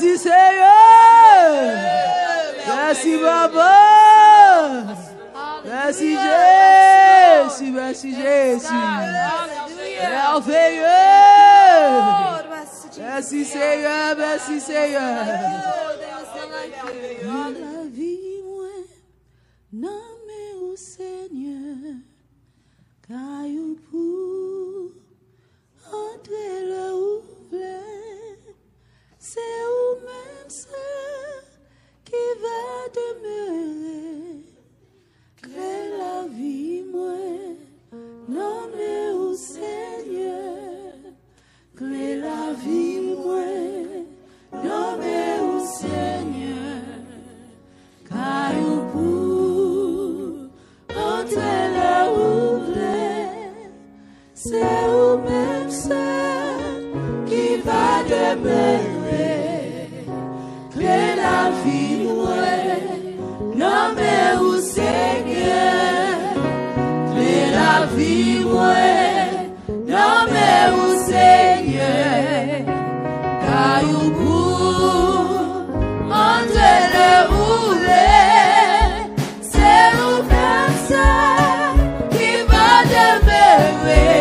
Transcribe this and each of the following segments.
Merci Seigneur. Merci Papa. Merci Jésus. Merci Jésus. Merveilleux. Merci Seigneur. Merci Seigneur. La vie, moi, non mais au Seigneur, caillou pour entrer le ouvert, c'est vous-même seul qui va demeurer. Que la vie, moi, non mais au Seigneur, que la vie, moi, non mais au Seigneur, caillou pour entrer le ouvert, c'est vous-même seul qui va demeurer. Que la vie, moi, non mais au Seigneur, que la vie, moi, non mais au Seigneur, caillou pour entrer le ouvert, c'est vous-même seul qui va demeurer.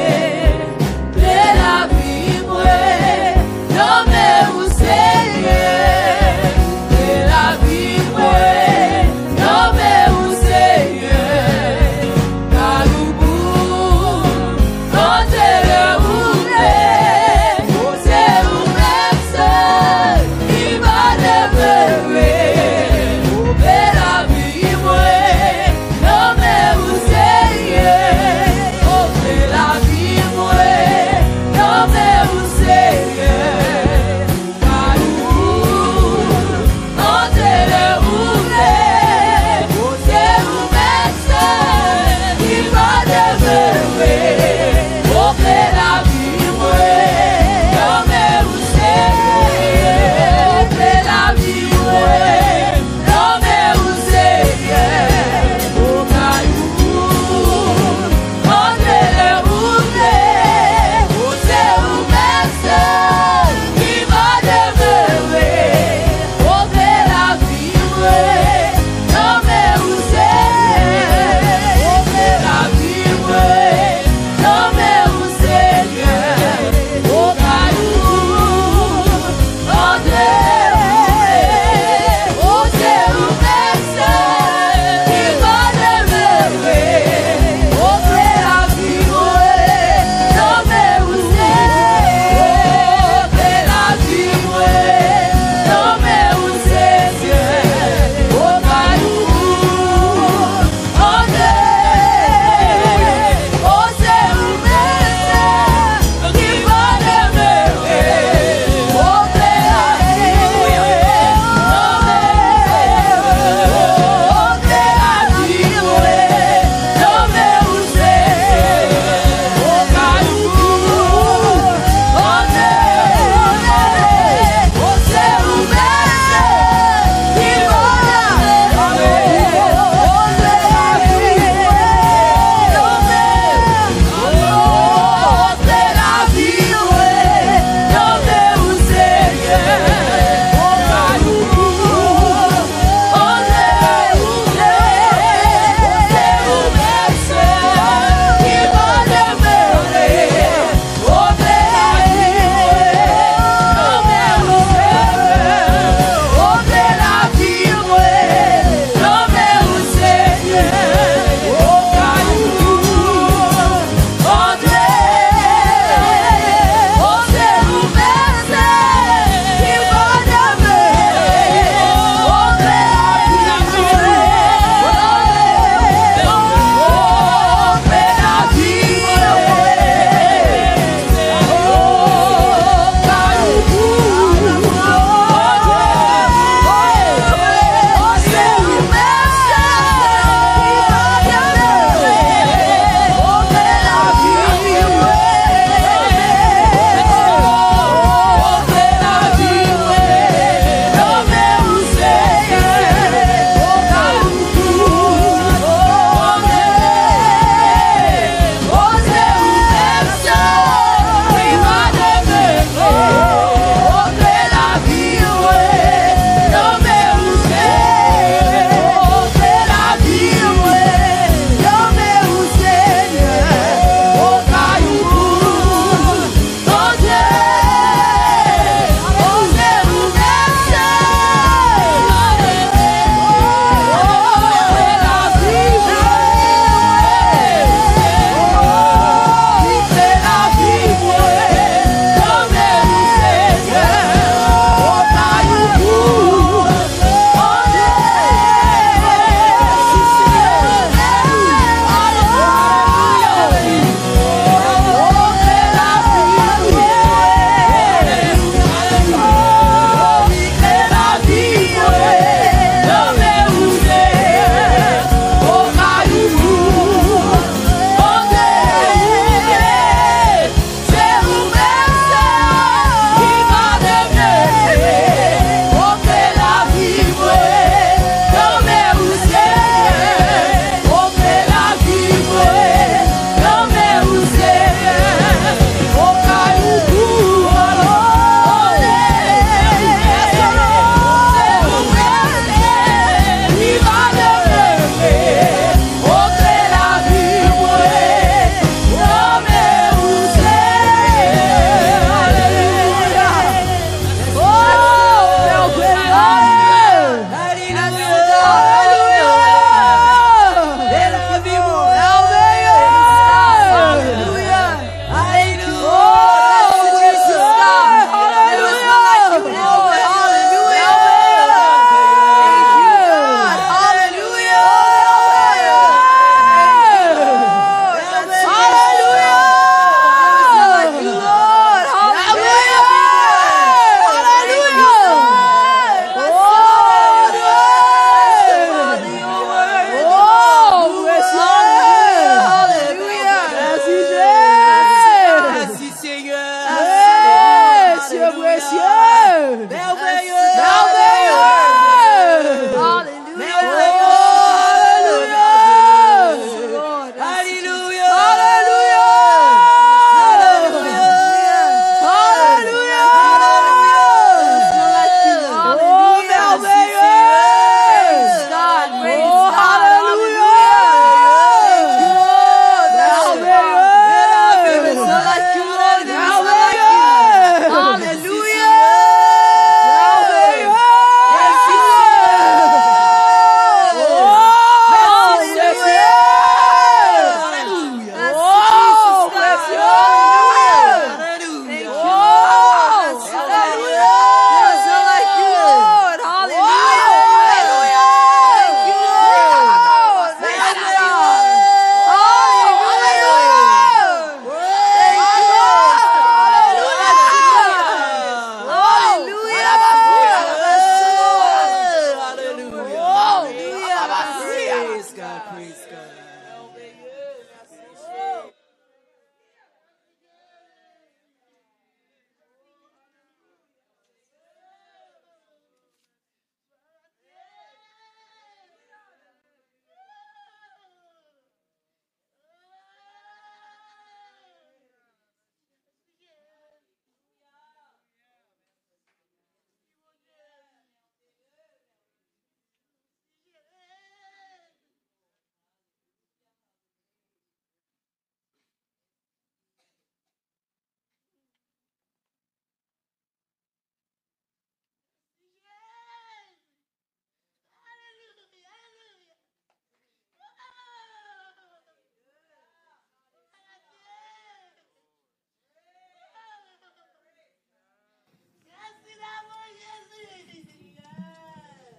Que la vie, moi, non mais au Seigneur, que la vie, moi, non mais au Seigneur, caillou pour entrer le ouvert, c'est vous-même seul qui va demeurer. Que la vie, moi, non mais au Seigneur, oh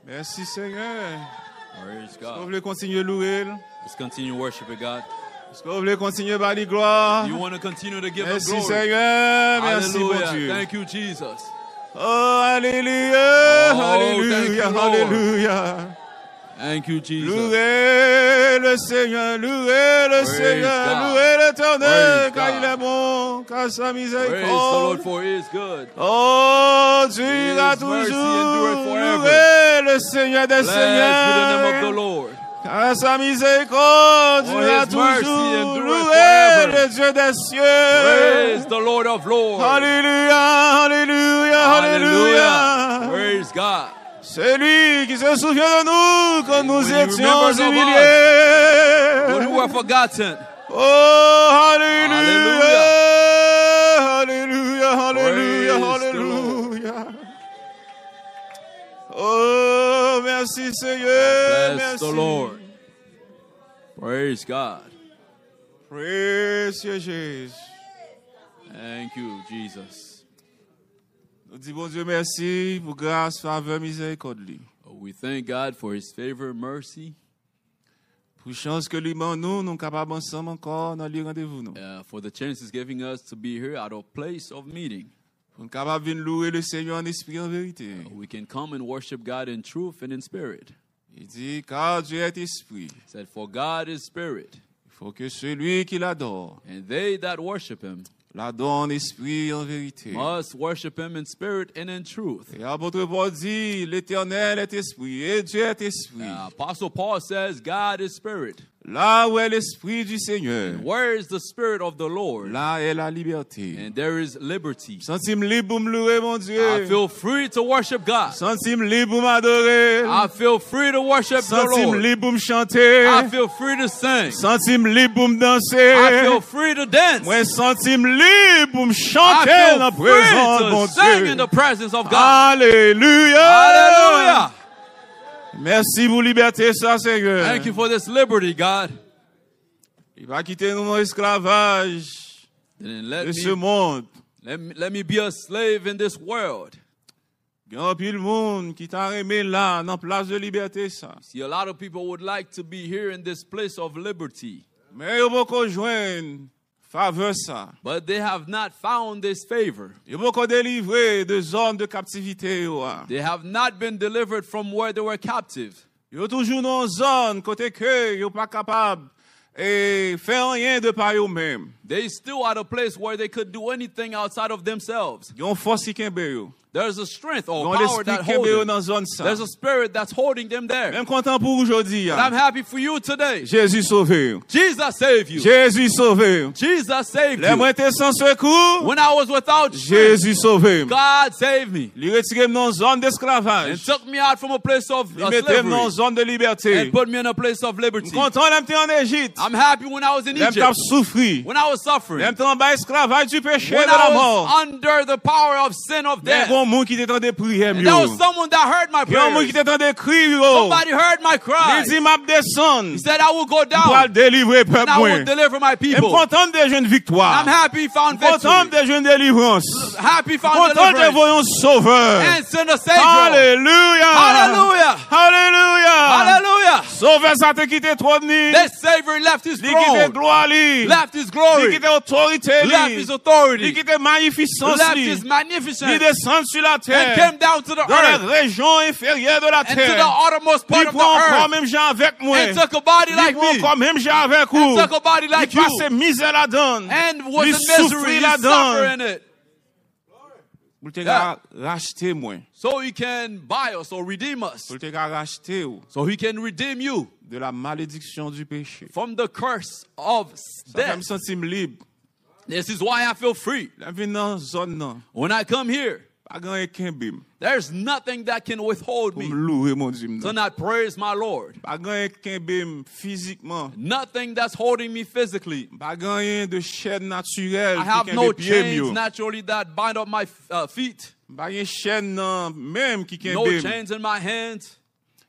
Merci Seigneur. Praise Est-ce que vous God. voulez continuer louer? Let's continue worshiping God. Est-ce que vous voulez continuer par les gloires? You want to continue to give Him Merci glory. Seigneur. Merci mon Hallelujah. Dieu. Thank you, Jesus. Oh, alléluia. Oh, Alléluia. thank you, Lord. Alléluia. Thank you, Jesus. Louez le Seigneur, louez le Praise Seigneur, God. louez l'Éternel, Praise car God. il est bon, car sa Praise the Lord, miséricorde. for He is good. Oh, Dieu His a mercy toujours endureth forever. loué le Seigneur des Blessed be the name of the Seigneurs. Lord. Car sa miséricorde, For Dieu a His mercy toujours endureth loué forever. le Dieu des cieux. Praise the Lord of Lords. Alléluia, alléluia, Hallelujah. alléluia. Praise God. C'est lui qui se souvient de nous quand nous When He étions remembers of humiliés. When we were forgotten. Oh, alléluia, alléluia, alléluia, Praise the alléluia. Oh, merci Seigneur, Bless merci. the Lord. Praise God. Précieux Jésus. Thank you, Jesus. Nous disons bon Dieu merci pour grâce, faveur, miséricorde. We thank God for His favor, mercy, Pour chance que lui nous, nous sommes capables ensemble encore dans les rendez-vous. Nous for the chance He's giving us to be here at our place of meeting. sommes capables de louer le Seigneur en esprit et en vérité. We can come and worship God in truth and in spirit. Il dit, car Dieu est esprit. He said, for God is spirit, Il faut que celui qui l'adore, and they that worship Him l'adore en esprit et en vérité. must worship Him in spirit and in truth. Et l'apôtre Paul dit, l'Éternel est esprit et Dieu est esprit. Apostle Paul says, God is spirit. Là où est l'esprit du Seigneur, Where is the spirit of the Lord? là est la liberté. And there is liberty. Sentime libre pour me louer, mon I Dieu. feel free to worship God. Sentime libre pour m'adorer. I feel free to worship the Sentime Lord. libre pour me chanter. I feel free to sing. Sentime libre pour me I danser. feel free to dance. Moi, sentime libre pour me I chanter dans la feel présence de free mon to sing in Dieu. the presence of God. Alléluia. Hallelujah. Merci pour liberté, ça, Seigneur. Thank you for this liberty, God. Il va quitter nous dans l'esclavage And de ce monde. let me be a slave in this world. Il y a un pile monde qui t'a aimé là, dans place de liberté, ça. See, a lot of people would like to be here in this place of liberty, Mais il faut qu'on joigne faveur, ça. but they have not found this favor. Il faut qu'on délivre de zones de captivité. They have not been delivered from where they were captive. Il y a toujours dans une zone côté que ils sont pas capables et faire rien de par eux-mêmes. They still at a place where they could do anything outside of themselves. Ils ont force qui kembe yo. There's a strength or Ils ont power l'esprit that kembe holds yo them. dans zone ça. There's a spirit that's holding them there. Même content pour aujourd'hui. And I'm happy for you today. Jésus sauvé. Jesus saved you. Jésus sauvé. Jesus saved Les you. moi était sans secours. When I was without strength, Jésus sauvé. God saved me Il retire dans zone and d'esclavage. took me out from a place of Il mettait dans slavery zone de liberté. and put me in a place of liberty. Content l'emté en Égypte. I'm happy when I was in L'emté Egypt, souffri. when I was suffering, L'emté en bas esclavage du péché when de la I mort. was under the power of sin of Il y death. a un monde qui était en train de prier. And there was someone that heard my Il y a un monde qui prayers. était en train de crier. Somebody heard my Il cries. dit, m'a descendre He said, I will go pour aller down délivrer and peuple I moi. will deliver my Je suis people. content de jeunes victoires. I'm happy he found Content victory. de jeunes délivrances. Happy he found Content de deliverance. voyons sauveur. And send a savior. Alléluia. Hallelujah. Alléluia. Hallelujah. Sauveur ça te quitté trop de nuit. This savior left his Il quitté throne, gloire li. left his Il glory, quitté autorité left li. his Il authority, quitté magnificence left li. his Il magnificence, descend sur la and terre. came down to the Dans la earth région inférieure de la and to the terre. outermost part Il of prend encore the earth même gens avec moi. and took a body Il like prend me, encore même gens avec vous. and took a body Il like you, passe misère là-dedans. and was Il in misery, souffrit he là-dedans. suffered in it, Pour te Yeah. racheter moi. so he can buy us or redeem us, Pour te racheter ou so he can redeem you de la malédiction du péché. from the curse of Ça fait me death. sentir libre. This is why I feel free. La vie dans zone nan. When I come here, Pas grand kembim. there's nothing that can withhold Pour me me louer mon Dieu. to not praise my Lord. Pas grand kembim physiquement. Nothing that's holding me physically. Pas grand de chaîne naturelle I qui have kembe no pied chains mio. naturally that bind up my feet. Pas grand chaîne nan même qui No kembe. chains in my hands.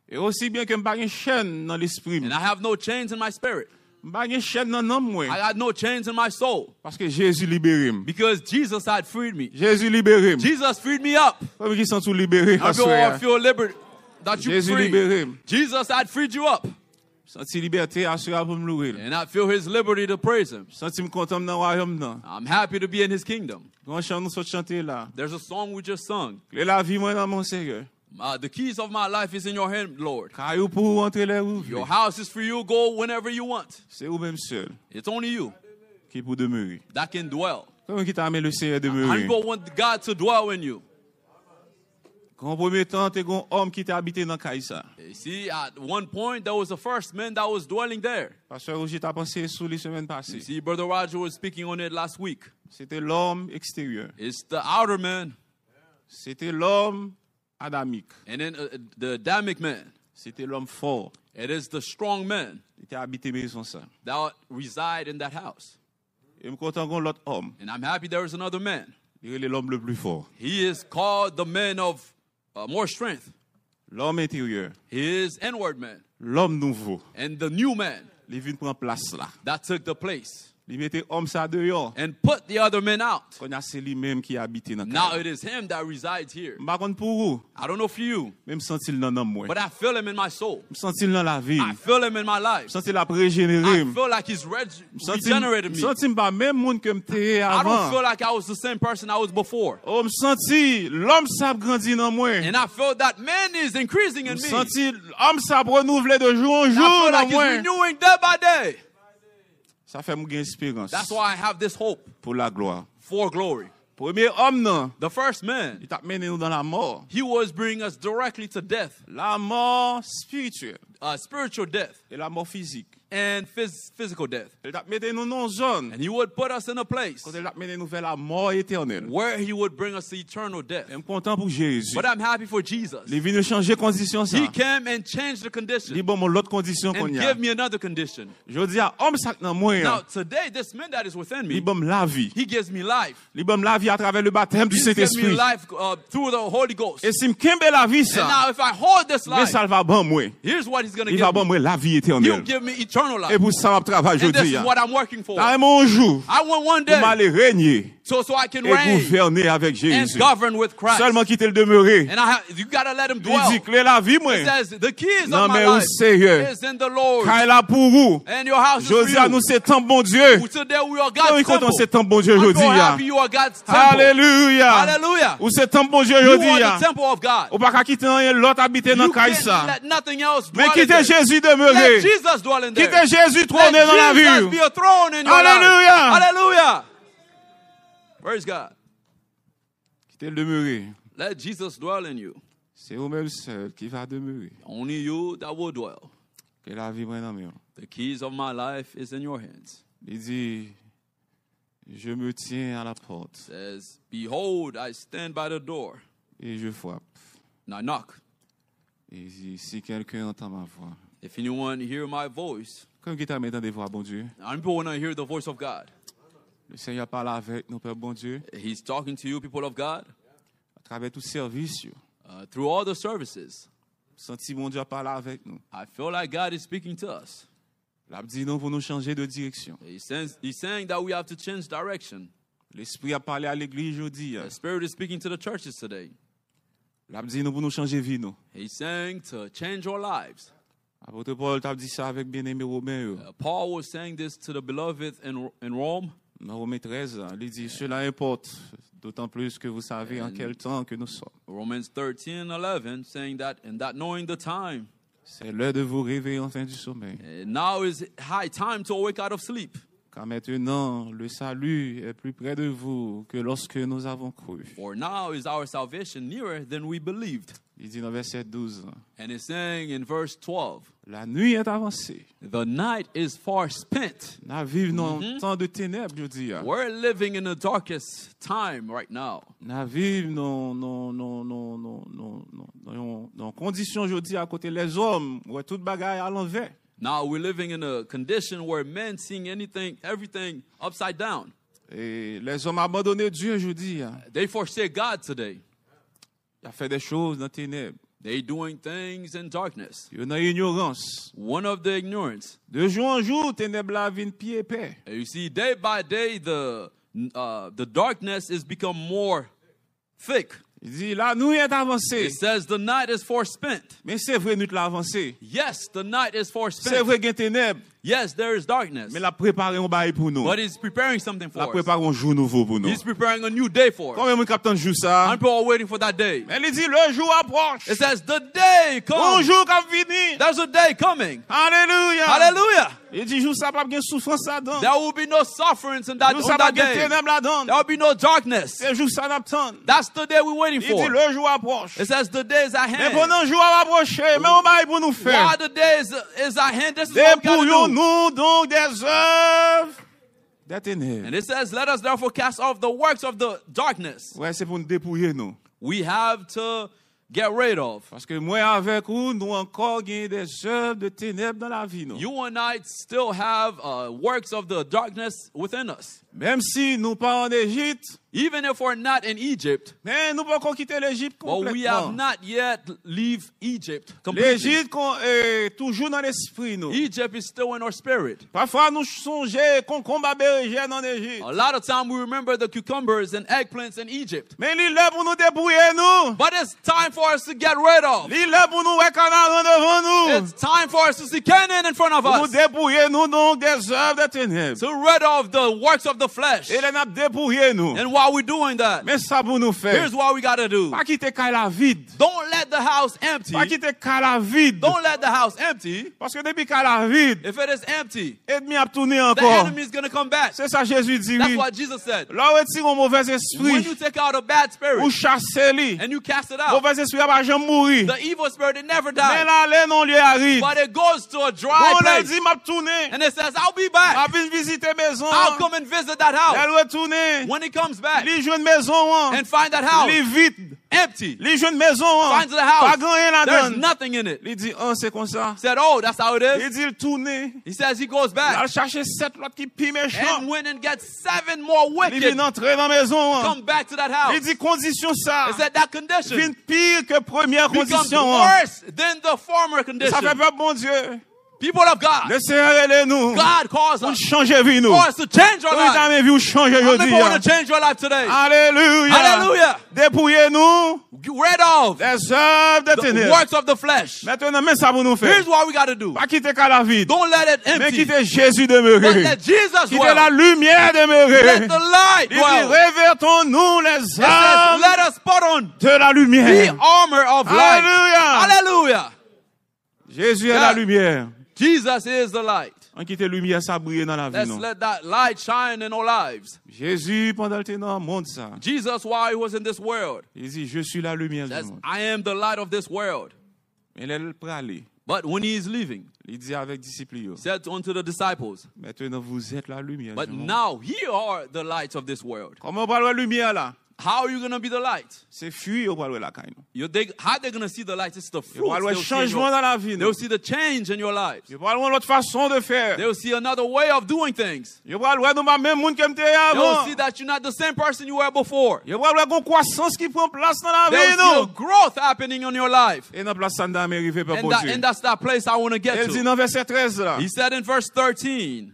Et aussi bien que pas grand chaîne dans l'esprit. And I have no chains in my spirit. Pas grand chaîne dans l'âme moi. I got no chains in my soul. Parce que Jésus libéré. Because Jesus had freed me. Jésus libéré. Jesus freed me up. Comme qui sont tous libérés. I feel that you Jésus free. libéré. Jesus had freed you up. Senti liberté assurée pour me louer. And I feel his liberty to praise him. Senti me content dans le royaume nan. I'm happy to be in his kingdom. Quand chant nous saute chanter là. There's a song we just sung. Clé la vie moi dans mon Seigneur. The keys of my life is in your hand, Lord. Caillou pour entrer les où. Your house is for you. Go whenever you want. C'est vous même seul It's only you qui pour demeurer. that can dwell. Comment qui t'a amené le Seigneur How demeurer? many people want God to dwell in you? Quand premier temps t'es un homme qui t'a habité dans Kaïsa. You see, at one point, there was a first man that was dwelling there. Pasteur Roger t'a pensé sur les semaines You passées. see, Brother Roger was speaking on it last week. C'était l'homme extérieur. It's the outer man, C'était l'homme adamique. and then the Adamic man. C'était l'homme fort. It is the strong man Il était habité maison ça. that reside in that house. Et me content qu'on l'autre homme. And I'm happy there is another man. Il est l'homme le plus fort. He is called the man of more strength. L'homme intérieur. He is inward man. L'homme nouveau. And the new man Il vient prendre place là. that took the place Il mettait homme ça dehors. and put the other men out. Quand c'est lui-même qui habite dans Now Kaïsa. it is him that resides here. Par contre pour vous, I don't know for you, même sentir dans l'homme moi. but I feel him in my soul. Sentir dans la vie. I feel him in my life. Sentir la régénérer. I feel like he's regenerated me. Sentir pas même monde que m'étais I don't avant. feel like I was the same person I was before. Oh, me senti l'homme ça grandit dans moi. And I feel that man is increasing in me. Senti l'homme ça renouveler de jour en I jour feel dans like he's moi. renewing day by day. Ça fait me gagner espérance That's why I have this hope pour la gloire. for glory. Premier homme non, The first man, il t'a mené nous dans la mort. he was bringing us directly to death, La mort spirituelle spiritual death et la mort physique. and physical death. Il t'a mené nous dans une zone And he would put us in a place quand il t'a mené nous vers la mort éternelle. where he would bring us to eternal death. Je suis content pour Jésus. But I'm happy for Jesus. Il vient changer condition ça. He came and changed the Il condition bon mon l'autre condition qu'on and y a. give me another condition. Je dis à homme ça dans moi. Now, today, this man that is within Il me, bon la vie. he gives me life. Il bon la vie à travers le baptême du He gives me Saint-Esprit. life through the Holy Ghost. Et si me kembe la vie And ça, now, if I hold this mais life, ça va bon moi. here's what he's going to Il va give bon me. moi la vie He'll éternelle. give me eternal Et life. pour ça on travaille And this aujourd'hui. is what I'm working for. Car mon jour, I want one pour day m'aller régner so I can et reign gouverner avec and Jésus. govern with Christ. Seulement quitter le demeurer. And you got to let him Il dwell. dit que la vie moi. It says, the keys Non of my mais au life sérieux. is in the Lord. Car là pour vous. And your house is for Josie à nous you. c'est tant bon Dieu. Today we are Comment God's il content temple. c'est tant bon Dieu I'm so aujourd'hui. happy you are God's temple. Alléluia. Hallelujah. Ou c'est tant bon Dieu You aujourd'hui. are the temple of God. Ou pas qu'à quitter rien l'autre habiter dans You can't Kaïsa. let nothing else Mais dwell in quittez there. Jésus Let demeurer. Jesus dwell in there. Quittez Jésus trôner Let dans la Jesus vie. be a throne in your Hallelujah. life. Hallelujah. Praise God. Quittez le demeurer. Let Jesus dwell in you. C'est vous-même seul qui va demeurer. Only you that will dwell. Que la vie prenne en main. The keys of my life is in your hands. Il dit, je me tiens à la porte Says, behold, I stand by the door et je frappe. and I knock. Il dit, si quelqu'un entend ma voix. If anyone hear my voice, Comme qui t'a mis dans des voix, bon Dieu. and people want to hear the voice of God. Le Seigneur parle avec nous, Père bon Dieu, He's talking to you, people of God, à travers tout service. through all the services. Senti mon Dieu parler avec nous. I feel like God is speaking to us. Il a dit non pour nous changer de direction. He's saying that we have to change direction. L'Esprit a parlé à l'église aujourd'hui. The Spirit is speaking to the churches today. Il a dit non pour nous changer vie. Nous. He's saying to change our lives. Apôtre Paul t'a dit ça avec bien-aimé Romain. Paul was saying this to the beloved in Rome. Dans Romains 13, il dit cela importe, d'autant plus que vous savez en quel temps que nous sommes. Romans 13:11, saying that, and that knowing the time, C'est l'heure de vous réveiller enfin du sommeil. now is high time to awake out of sleep. Car maintenant, le salut est plus près de vous que lorsque nous avons cru. For now is our salvation nearer than we believed. Il dit dans verset 12, And it's saying in verse 12, la nuit est avancée. the night is far spent. Nous vivons dans un temps de ténèbres, je dis. We're living in the darkest time right now. Nous vivons dans conditions, je dis, à côté les hommes, où tout bagaille à l'envers. Now we're living in a condition where men seeing everything upside down. Et les hommes abandonnés Dieu, je dis. They forsake God today. Il a fait des choses dans les ténèbres. They doing things in darkness. Il y a une ignorance. One of the ignorance. De jour en jour, ténèbres la vie pied et paix. And you see, day by day, the darkness is become more thick. Il dit, la nuit est avancée. It says the night is forspent. Mais c'est vrai, nous l'avons avancé. Yes, the night is C'est forspent. vrai qu'il y a ténèbres. Yes, there is darkness. Mais la préparer un bail pour nous. But he's preparing something La for us. préparer un jour nouveau pour nous. He's preparing a new day for us. Combien de capitaine joue ça? And people are waiting for that day. Mais il dit, le jour approche. It says the day comes. Bonjour, comme fini. There's a day coming. Alléluia. Hallelujah. Il dit, jour ça pas bien souffrance là-dedans. There will be no sufferings in that, Jour on ça pas that bien day. ténèbres là-dedans. There will be no darkness. C'est jour ça n'attend. That's the day we're waiting Il dit, for. le jour approche. It says the day is at Mais hand. pendant le jour approché, mais on va pour nous faire. While the day is at hand, this is what we got to do. Dépouillons-nous donc des œuvres des ténèbres. And it says, let us therefore cast off the works of the darkness. Ouais, c'est pour nous dépouiller, nous. We have to get rid of. Parce que moi, avec vous, nous encore gagné des œuvres de ténèbres dans la vie, nous. You and I still have works of the darkness within us. Même si nous pas en Égypte, Even if we're not in Egypt, mais nous pas encore quitter l'Égypte but we have complètement. not yet leave Egypt completely. L'Égypte est toujours dans l'esprit, nous. Egypt is still in our spirit. Parfois, nous songeons qu'on combat bergère en Égypte. A lot of time we remember the cucumbers and eggplants in Egypt. Mais il est là pour nous dépouiller, nous. But it's time for us to get rid of. Il est là pour nous mettre Canaan devant nous. It's time for us to see Canaan in front of Pour nous us. dépouiller, nous, donc, des œuvres des ténèbres. To rid of the works of the flesh. Et il a dépouillé, nous. And while we're doing that, Mais ça pour nous faire. here's what we got to do. Pas quitter la vide. Don't let the house empty. Pas quitter la vide. Don't let the house empty. Parce que depuis la vide, If it is empty, ennemi a tourné the encore. enemy is going to come back. C'est ça Jésus dit, That's oui. what Jesus said. Là où retire un mauvais When you esprit, take out a bad ou spirit chasser lui. and you cast it out, Mauvais esprit a pas jamais mourir. the evil spirit, it never Mais dies. là, les non lui arrive. But it goes to a dry On l'a place. dit, m'a tourné. And it says, I'll be back. A venu visiter maison. I'll come and visit that house. Elle retourne. When he comes back Li joue une maison. and find that house Li vide. empty, Li joue une maison. finds the Pas house, grand rien there's là-dedans. nothing in it. Il dit, oh, c'est comme ça. Said, oh, that's how it Il is. dit, il tourne. He says he goes Il back a cherché 7 l'autre qui pire méchant. and went and gets 7 more Il wicked. vient entrer dans la maison. Come back to that Il house. dit, condition ça. It said that Vient condition pire que première becomes condition. worse than the former Ça condition. fait peur, bon Dieu. People of God, Le Seigneur est nous. God calls Pour us changer vie nous. for us to change our Vous life. avez vu ou changer How many aujourd'hui. people want to change your life today? Alléluia. Hallelujah. Dépouillez-nous Get rid of des œuvres de the ténèbres. works of the flesh. Maintenant, mais ça pour nous faire. Here's what we got to do. Pas quitter qu'à la vide. Don't let it Mais empty, quitter Jésus but demeurer. let Jesus Quitter la dwell. lumière demeurer. Let the light Il dit, dwell. révértons-nous les It says, armes let us put on de la the lumière. armor of light. Alléluia. Hallelujah. Jésus est la lumière. Jesus is the light. On quitte la lumière, ça brille dans la vie. Let's Non? let that light shine in our lives. Jésus, pendant le temps dans le monde, ça. Jesus, while he was in this world, Il dit, je suis la lumière du says, monde. I am the light of this world. Mais il est prêt à aller. But when he is leaving, Il dit avec disciples, he said unto the disciples, maintenant vous êtes la lumière but du monde. now ye are the lights of this world. Comment on parle de la lumière là? How are you going to be the light? C'est fuir on parle de la caille. How they going to see the light? It's the On fruit. parle de They'll see, changement dans la vie. they will see the change in your lives. On parle de l'autre façon de faire. They will see another way of doing things. On parle de nous pas même monde que m'était They will avant. see that you're not the same person you were before. On parle de croissance qui prend place dans la They vie will see a nous. growth happening in your life. Et dans place ça nous arrivé par And, bon that, Dieu. and that's that place I want to get Il dit to. dans verset 13 là. He said in verse 13,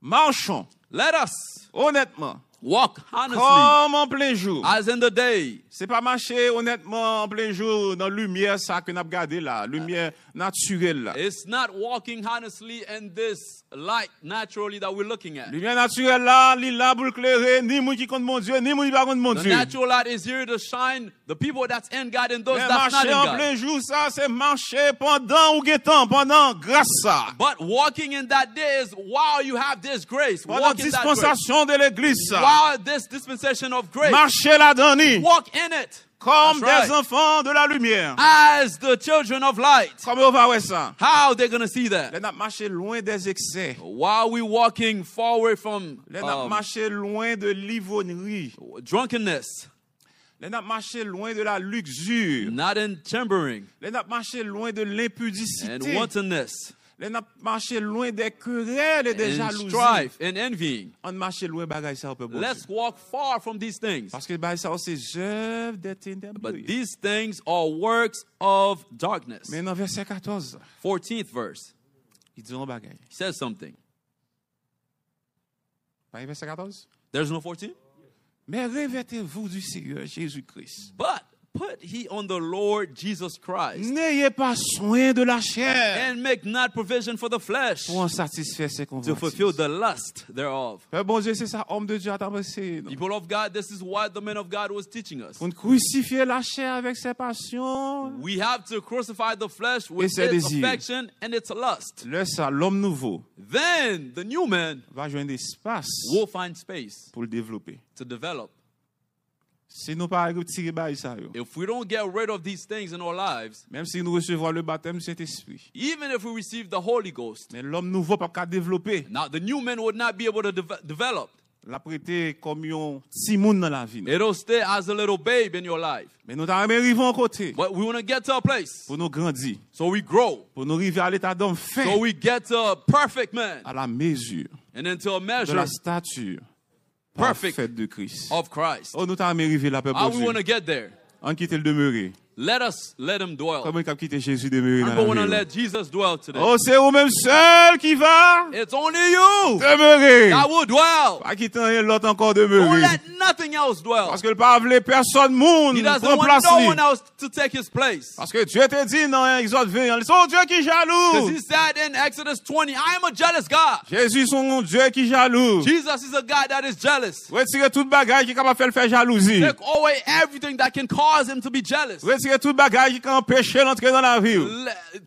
Marchons let us honnêtement walk honestly comme en plein jour. as in the day. C'est pas marcher honnêtement en plein jour dans la lumière ça que nous avons regardé là, lumière naturelle là. It's not walking honestly in this light naturally that we're looking at. Lumière naturelle là, li là pour éclairer ni moun qui compte mon Dieu, ni moun qui pas compte mon The Dieu. natural light is here to shine the people that's in God and those Mais that's not marcher in en God. plein jour ça, c'est marcher pendant ou temps, pendant grâce ça. But walking in that day is while you have this grace. Pendant Walk in that grace. dispensation de l'église ça. While this dispensation of grace. Marcher là-dedans ni, Walk in it. comme That's des right. enfants de la lumière. As the children of light. Comme on va voir ça. How they going to see that? Les n'a marché loin des excès. While we walking forward from Les n'a marché loin de l'ivonnerie. drunkenness, Les n'a marché loin de la luxure. not in chambering Les n'a marché loin de and l'impudicité. wantonness Les n'a marché loin des querelles et des and jalousies. strife and envying. On marche loin bagay ça peut Let's walk far from these things. parce que bagay ça c'est œuvre des ténèbres. But these things are works of darkness. Mais dans verset 14, 14th verse, il dit un bagay. he says something. Pas verset 14? There's no 14? Mais revêtez-vous du Seigneur Jésus-Christ. But put ye on the Lord Jesus Christ, N'ayez pas soin de la chair and make not provision for the flesh pour en satisfaire ses to fulfill convoitises. the lust thereof. Père bon Dieu, c'est ça, homme de Dieu, à t'embrasser. People of God, this is what the man of God was teaching us. Pour crucifier la chair avec ses passions. We have to crucify the flesh with ses its désirs. affection and its lust. Là, ça, l'homme nouveau Then the new man va joindre espace will find space pour le développer. to develop. Si nous pas retirer bail ça yo, If we don't get rid of these things in our lives, même si nous recevons le baptême du Saint-Esprit, even if we receive the Holy Ghost, mais l'homme nouveau pas qu'à développer, now the new man would not be able to develop. l'a prêté comme un petit monde dans la vie. It'll stay as a little babe in your life. Mais nous arrivons à côté But we want to get to a place pour nous grandir, so we grow, pour nous arriver à l'état d'homme fin, so we get to a perfect man, à la mesure and then to a de measure la stature Perfect. parfaite de Christ. of Christ. Oh, nous t'avons arrivé là, Père How bon we want to Dieu. get there? On quitte le demeurer. Let him dwell. Comment il a quitté Jésus demeurer I'm dans going to la vie? let Jesus dwell today. Oh, c'est vous-même seul qui va It's only you demeurer. that will dwell. Pas quitter rien l'autre encore Don't demeurer. let nothing else dwell. Parce que le pas voulait personne monde He doesn't prend want place no lui. one else to take his place. Parce que Dieu te dit dans Exode 20, c'est un Dieu qui est Because jaloux. he said in Exodus 20, I am a jealous God. Jésus son Dieu qui est jaloux. Jesus is a God that is jealous. Retirez toute bagage qui est capable de faire jalousie. Take away everything that can cause him to be jealous. Retirez toute bagage qui peut empêcher l'entrée dans la vie.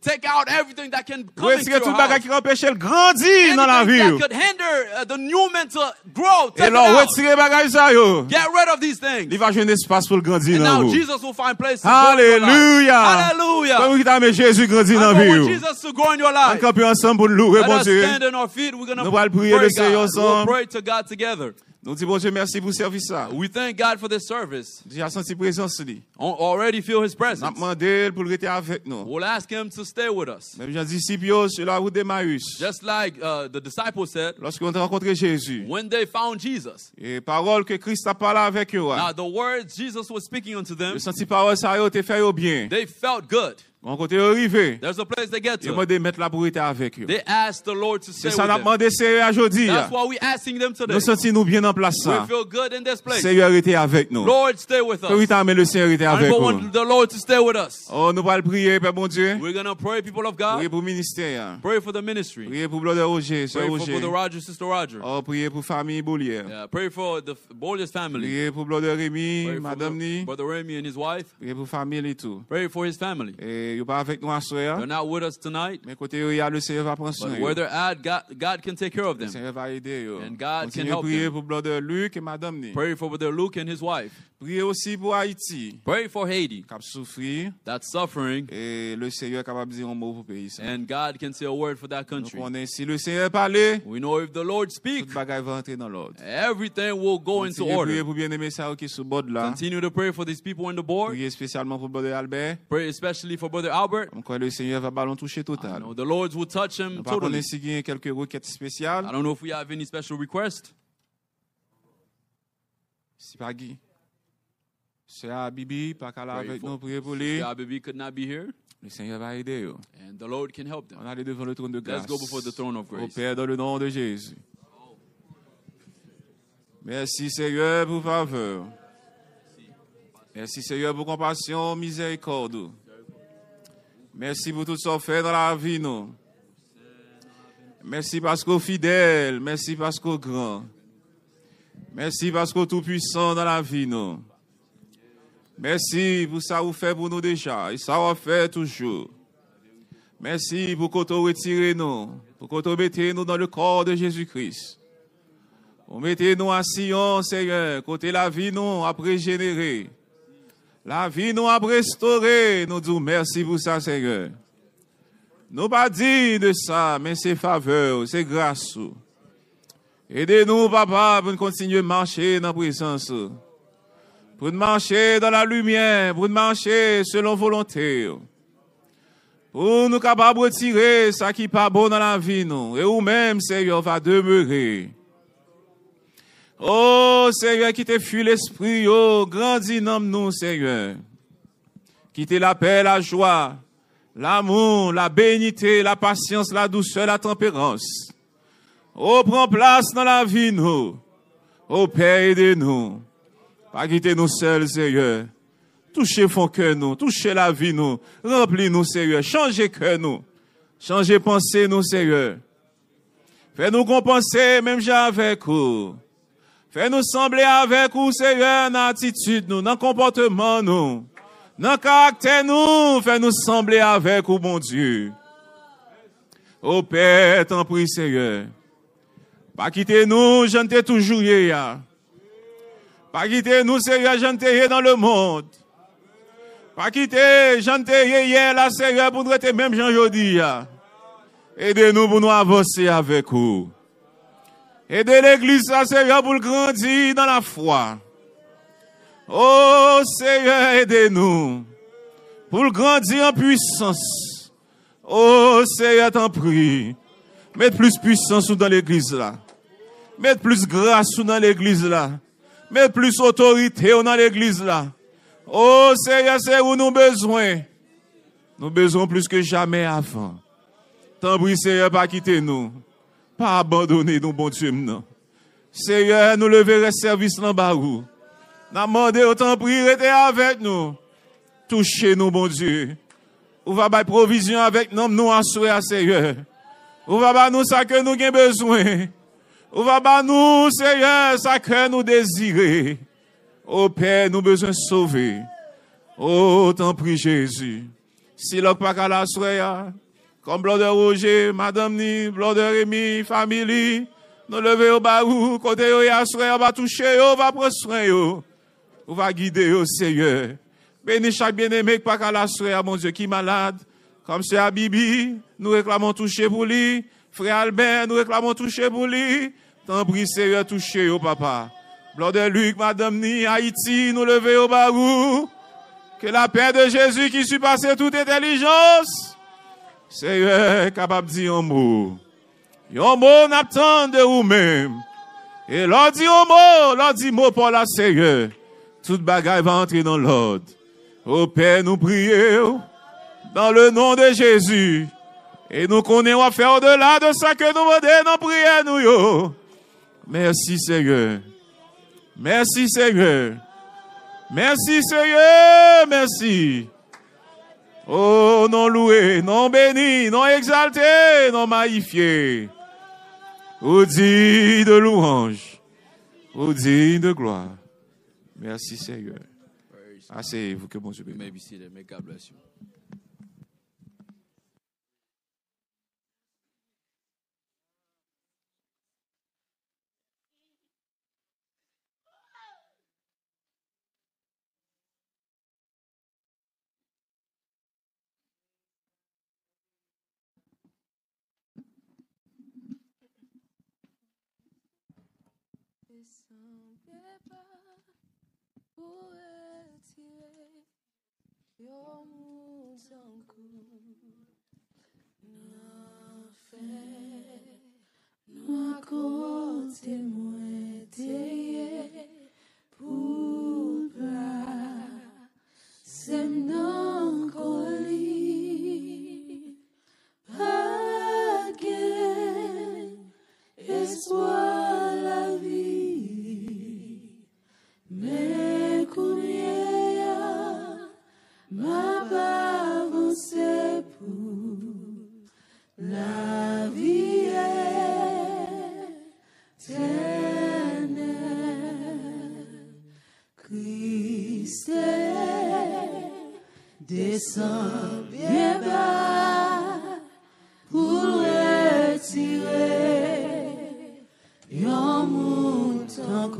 Take out everything that can come into Retirez your toute house. bagage qui peut empêcher le grandir dans la Anything vie. that could hinder the new man to grow. Et Take it alors, out. retirez bagage ça yo. Get rid of these things. Il va jouer un espace pour le grandir And dans now vous. Jesus will find place to grow in your life. Alléluia. Hallelujah. Comme vous qui Jésus grandir dans I la want vie. Jesus to grow in your On life. campe ensemble pour louer Let bon us Dieu. stand on our feet. We're going to Nous allons prier le pray Seigneur God. We'll ensemble. pray to God together. Nous disons bon Dieu merci pour service ça. We thank God for this service. J'ai senti présence li. Already feel His N'a presence. demandé pour rester avec nous. We'll ask Him to stay with us. Même Jean disciples sur la route d'Emmaüs. Just like the disciples said, Lorsqu'on a rencontré Jésus. when they found Jesus. Et parole que Christ a parlé avec eux. Now, the words Jesus was speaking unto them, Le senti parole ça yo te fait yo bien. they felt good. Mon côté arrivé. There's a place they get Et to. moi de mettre la pour être avec eux. They asked the Lord to stay C'est ça with n'a them. demandé Seigneur aujourd'hui. That's why we're asking them today. Nous sentons nous bien en place We ça. feel good in this place. Seigneur était avec nous. Lord, stay with Que oui us. t'amène le Seigneur était And avec we nous. want the Lord to stay with us. Oh, nous allons prier, Père bon Dieu. We're going to pray, people of Priez God. pour le ministère. Pray for the ministry. Priez pour Brother Roger, Sœur Pray for Roger. Brother Roger, Sister Roger. Oh, priez pour famille Boulière. Yeah, pray for the Bolius family. Priez pour Brother Rémi, Pray for Madame Ni. Brother Remy and his wife. Priez pour famille et tout. Pray for his family. Et il pas avec nous à soir. They're not with us tonight, Mais côté il y a le Seigneur va prendre soin. but where they're at, God can take care of Le them. Seigneur va aider eux. And God can Continuez help prier them. pour Brother Luc et Madame Ni. Pray for Brother Luke and his wife. Priez aussi pour Haïti, Pray for Haiti, qui a souffert. that's suffering, Et le Seigneur est capable de dire un mot pour le pays. ça. and God can say a word for that Donc country. on est si le Seigneur parlait, We know if the Lord toute speaks, bagaille va entrer dans l'ordre. everything will go into Continuez prier order. pour bien-aimé ça qui est sur le bord là. Continue to pray for these people on the board. Priez spécialement pour Brother Albert. Pray especially for Brother Albert. Comme quoi le Seigneur va ballon toucher I total. know the Lord will touch him Nous pas connaître totally. s'il y a quelques requêtes I spéciales. don't know if we have any special requests. Si pas Guy. C'est Bibi, pas qu'à Pray avec for- nous, prier pour lui. Yeah, baby could not be here, Le Seigneur va aider eux. and the Lord can help them. On allait devant le trône de grâce. Let's go before the throne of Au grace. Père, dans le nom de Jésus. Merci Seigneur pour faveur. Merci Seigneur pour compassion, miséricorde. Merci pour tout ce qu'on fait dans la vie, nous. Merci parce qu'au fidèle, merci parce qu'au grand. Merci parce qu'au tout puissant dans la vie, nous. Merci pour ça vous fait pour nous déjà, et ça vous fait toujours. Merci pour qu'on te retire nous, pour qu'on te mette nous dans le corps de Jésus-Christ. Pour mettre nous à Sion, Seigneur, côté la vie nous a régénéré. La vie nous a restauré. Nous disons merci pour ça, Seigneur. Nous pas dit de ça, mais c'est faveur, c'est grâce. Aidez-nous, Papa, pour nous continuer à marcher dans la présence. Pour nous marcher dans la lumière, pour nous marcher selon volonté. Pour nous capables de retirer ce qui n'est pas bon dans la vie, nous. Et nous-mêmes, Seigneur, va demeurer. Oh, Seigneur, qui te fuit l'esprit, oh, grandis dans nous, Seigneur. Qui te la paix, la joie, l'amour, la bénité, la patience, la douceur, la tempérance. Oh, prends place dans la vie, nous. Oh, Père, aidez-nous. Pas quitter nous seuls, Seigneur. Touchez fond cœur nous, touchez la vie nous, remplis nous, Seigneur. Changez cœur nous, changez pensée nous, Seigneur. Fais-nous compenser même j'ai avec vous. Fais-nous sembler avec vous, Seigneur, dans l'attitude nous, dans le comportement nous, dans le caractère nous. Fais-nous sembler avec vous, bon Dieu. Ô Père, t'en prie, Seigneur. Pas quitter nous, je ne t'ai toujours hier. Pas quitter nous, Seigneur, je ne t'ai dans le monde. Pas quitter, je ne t'ai hier, là, Seigneur, pour nous être même Jean aujourd'hui. Aidez-nous pour nous avancer avec vous. Aidez l'église, Seigneur, pour grandir dans la foi. Oh, Seigneur, aidez-nous pour grandir en puissance. Oh, Seigneur, t'en prie. Mettez plus puissance dans l'église là. Mettez plus grâce dans l'église là. Mettez plus autorité dans l'église là. Oh, Seigneur, c'est où nous avons besoin. Nous avons besoin plus que jamais avant. T'en prie, Seigneur, pas quitter nous. Pas abandonner nous, bon Dieu, non. Seigneur, nous lever service dans barou. Nous demandé autant prier, restez avec nous. Touchez-nous, bon Dieu. Ou va faire provision avec nous assurer, Seigneur. Ou va faire nous ça que nous avons besoin. Ou va faire nous, Seigneur, ça que nous désirons. Oh Père, nous besoin de sauver. Oh, t'en prie, Jésus. Si l'on pas qu'à la soirée, comme Blondeur Roger, Madame Ni, Blondeur Rémi, famille, nous lever au barou, côté yo ya soirée, on va toucher yo, on va prendre soin yo. On va guider yo, Seigneur. Bénis chaque bien-aimé qui pas qu'à la soirée, mon Dieu, qui est malade. Comme c'est à Bibi, nous réclamons toucher pour lui. Frère Albert, nous réclamons toucher pour lui. T'en prie, Seigneur, toucher yo, papa. Blondeur Luc, Madame Ni, Haïti, nous lever au barou. Que la paix de Jésus qui surpasse toute intelligence, Seigneur, capable de dire un mot. Un mot n'attend de vous-même. Et l'on dit mot pour la Seigneur. Toute bagaille va entrer dans l'ordre. Ô Père, nous prions dans le nom de Jésus. Et nous connaissons à faire au-delà de ça que nous demandons dans prière nous yo. Merci Seigneur. Merci Seigneur. Merci Seigneur, merci. Oh, non loué, non béni, non exalté, non magnifié. Au digne de louange, au digne de gloire. Merci Seigneur. Asseyez-vous que bon Dieu bénisse. Maybe see that. May God bless you. Descends bien bas pour retirer yon montant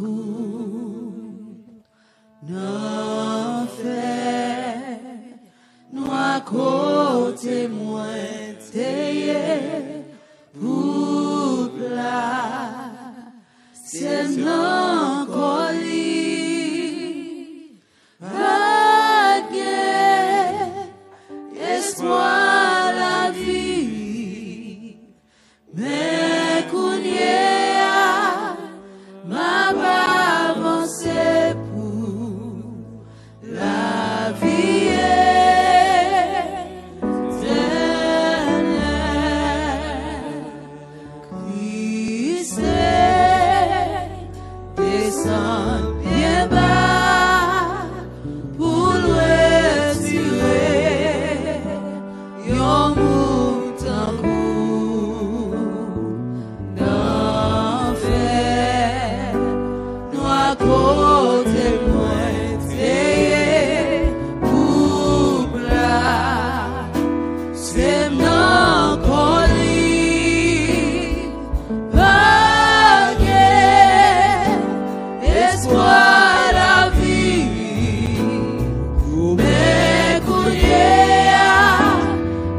n'enfer nous à côté moins t'ayé pour plat c'est non colis espoir la vie, mais Kounia m'a pas avancé pour la vie éternelle. Christ descend bien bas. côté pointé pour plat, c'est non colis, vaguer, espoir la vie, mais couiller,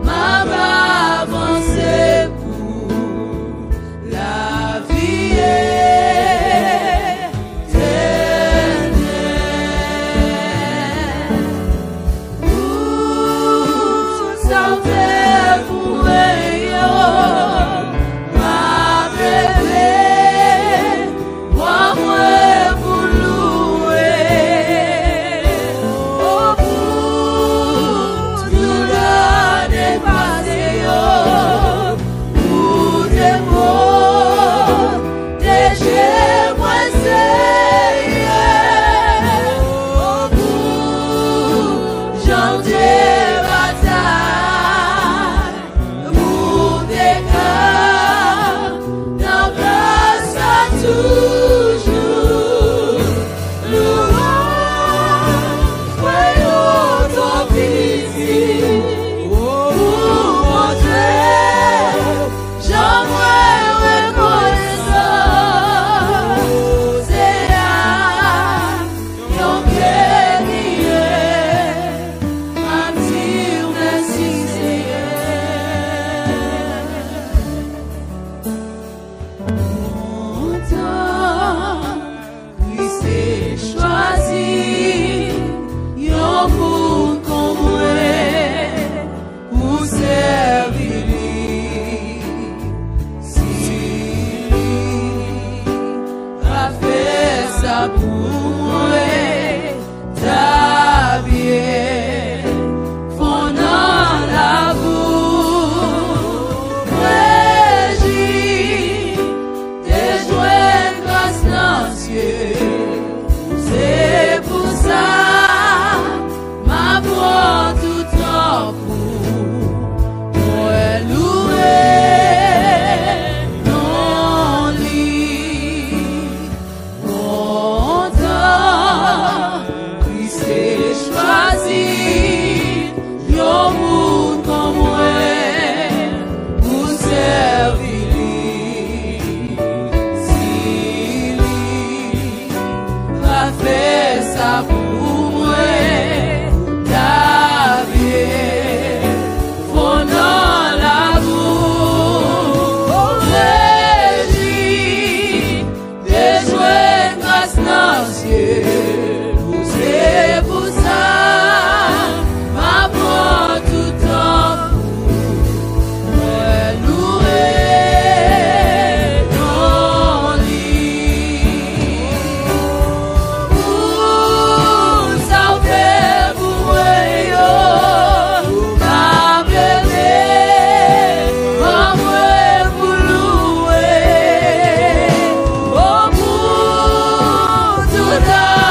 m'a avancé pour la vie. Toda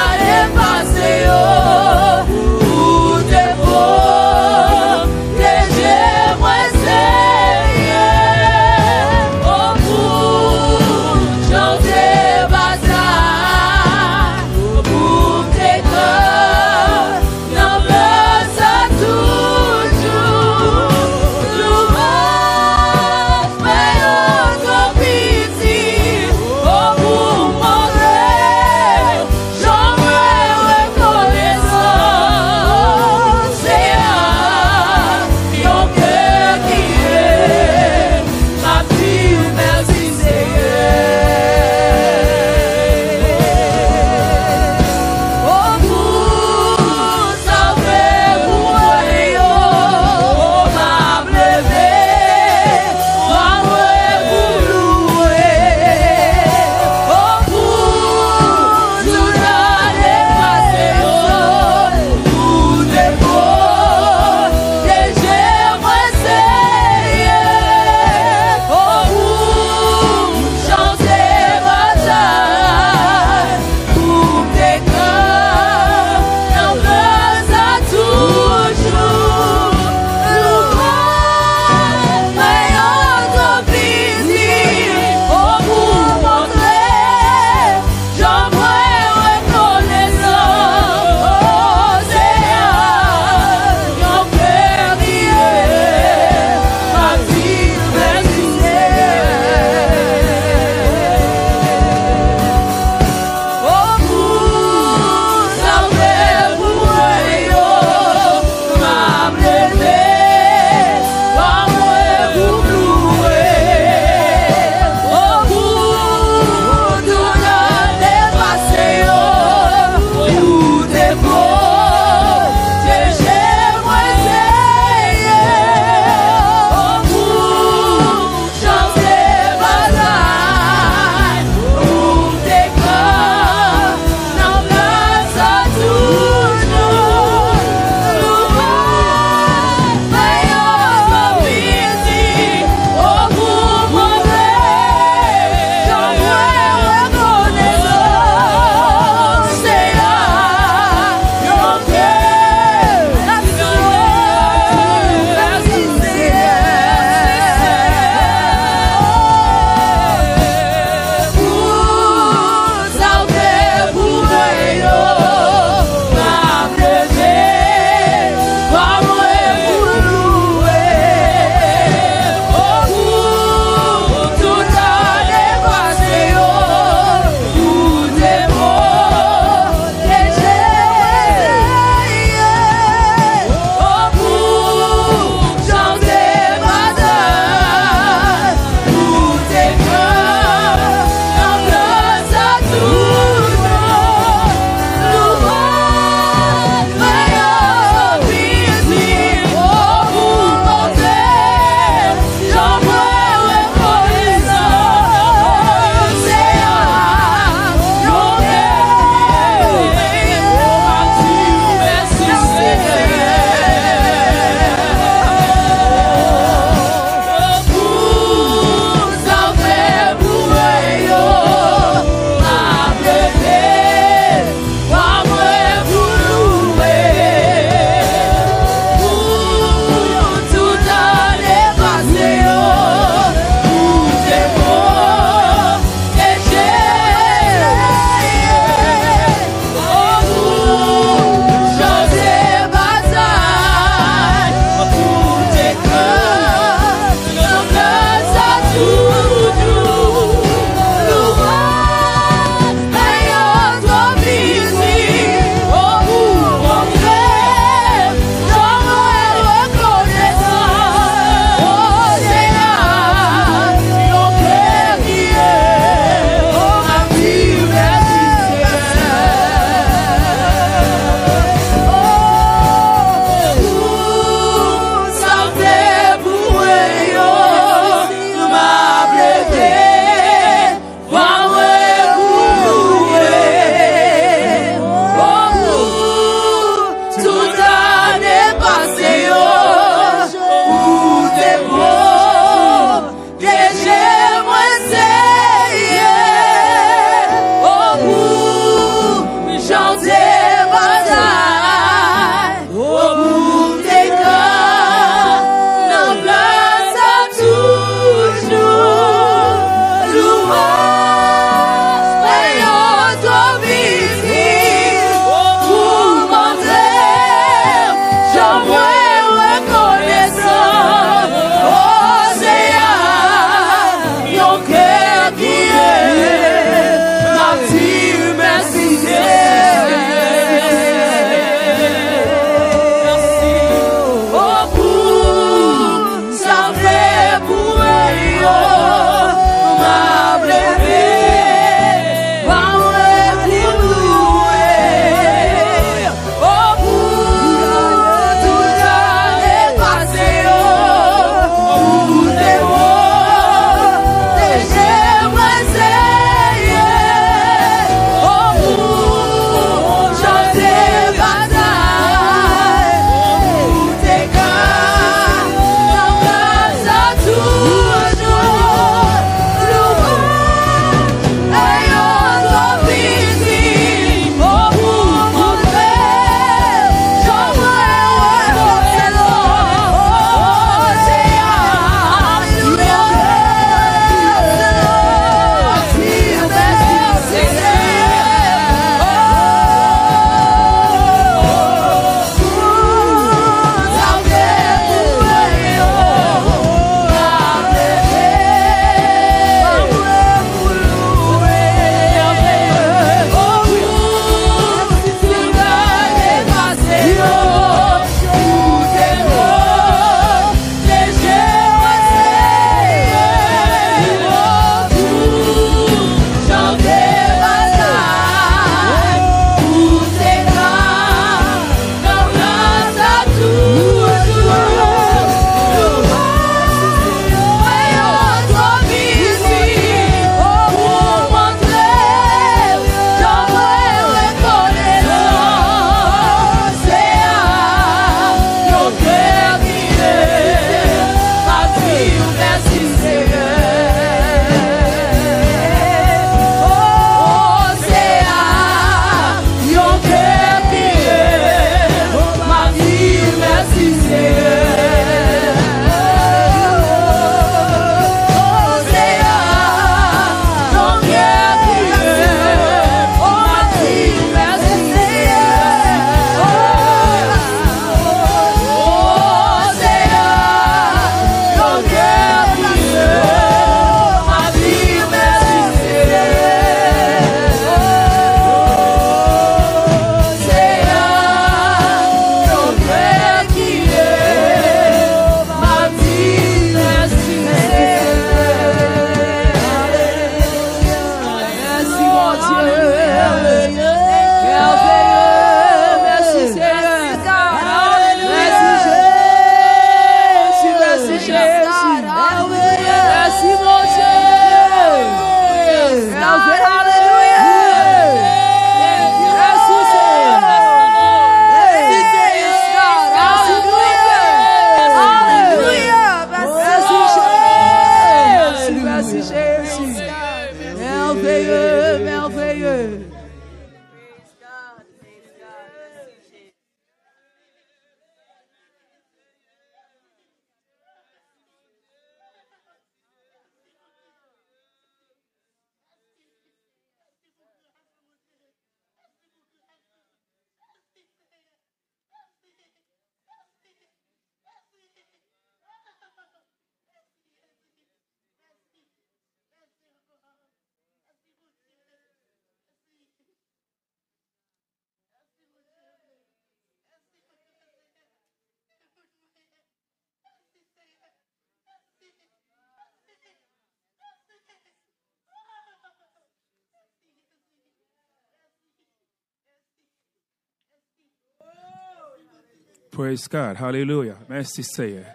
Praise God. Hallelujah. Merci Seigneur.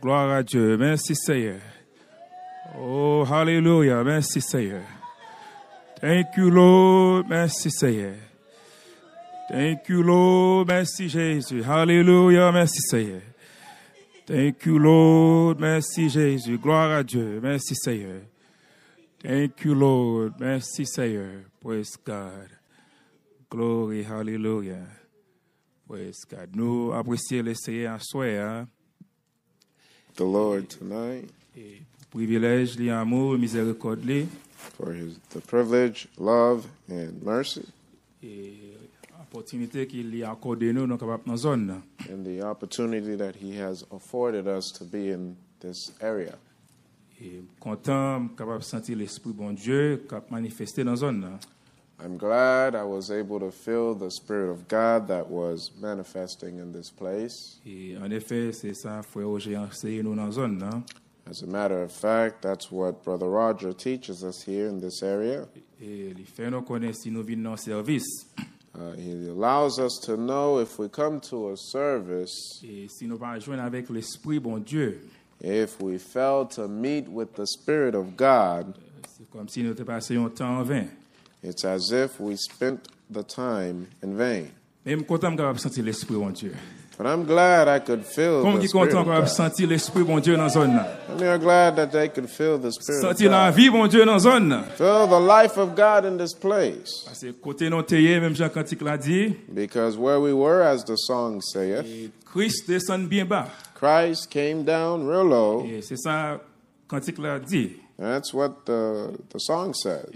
Gloire à Dieu. Merci Seigneur. Oh, hallelujah. Merci Seigneur. Thank you, Lord. Merci Seigneur. Thank you, Lord. Merci Jésus. Hallelujah. Merci Seigneur. Thank you, Lord. Merci Jésus. Gloire à Dieu. Merci Seigneur. Thank you, Lord. Merci Seigneur. Praise God. Glory. Hallelujah. Praise God. Nous apprécions le Seigneur à soi. The Lord tonight Et privilège, l'amour, miséricorde, for the privilege, love, and mercy, et opportunité qu'il y a accordé nous dans la zone. and the opportunity that He has afforded us to be in this area. Et content, capable de sentir l'esprit bon Dieu qui a manifesté dans la zone. I'm glad I was able to feel the Spirit of God that was manifesting in this place. Et en effet, c'est ça, frère Roger enseigné nous dans la zone. As a matter of fact, that's what Brother Roger teaches us here in this area. Et il fait nous connaître si nous venons dans le service. He allows us to know if we come to a service, Et si nous pas joindre avec l'esprit bon Dieu, if we fail to meet with the Spirit of God, c'est comme si nous avons passé un temps en vain. it's as if we spent the time in vain. Même content de sentir l'esprit bon Dieu. But I'm glad I could feel Comme the qui Spirit content of de God. sentir l'esprit bon Dieu dans la zone. And we are glad that they could feel the Spirit of Sentir la God. vie bon Dieu dans la zone. Feel the life of God in this place. Parce que côté non théier, même Jean Cantique l'a dit, Because where we were, as the song saith, et Christ descend bien bas. Christ came down real low. Et c'est ça Cantique l'a dit. That's what the song says.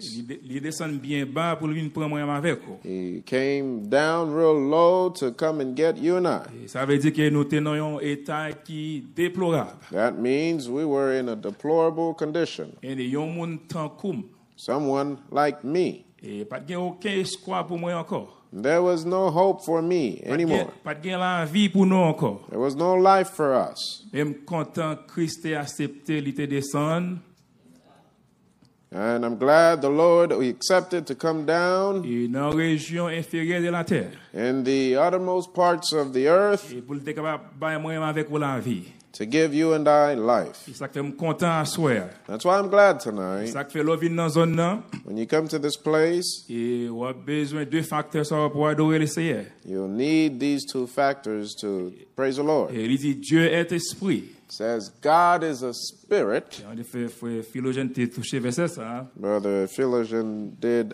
Il descend bien bas pour venir prendre moi avec vous. He came down real low to come and get you and I. Et ça veut dire que nous tenons un état qui est déplorable. That means we were in a deplorable condition. Et il y a un monde tant comme. Someone like me. Et pas de aucun espoir pour moi encore. There was no hope for me anymore. Pas de la vie pour nous encore. There was no life for us. Même content Christ a accepté il te descendre. And I'm glad the Lord accepted to come down Et dans la région inférieure de la terre. in the uttermost parts of the earth Et pour être capable de moi avec vous la vie. to give you and I life. Et ça fait me content à soir. That's why I'm glad tonight. Ça fait l'eau vient dans zone là. When you come to this place, Et on a besoin de deux facteurs pour adorer le Seigneur. you'll need these two factors to praise the Lord. Et il dit Dieu est esprit. It says God is a spirit. Et en effet, frère Philogène t'a touché verset ça. Brother Philogene did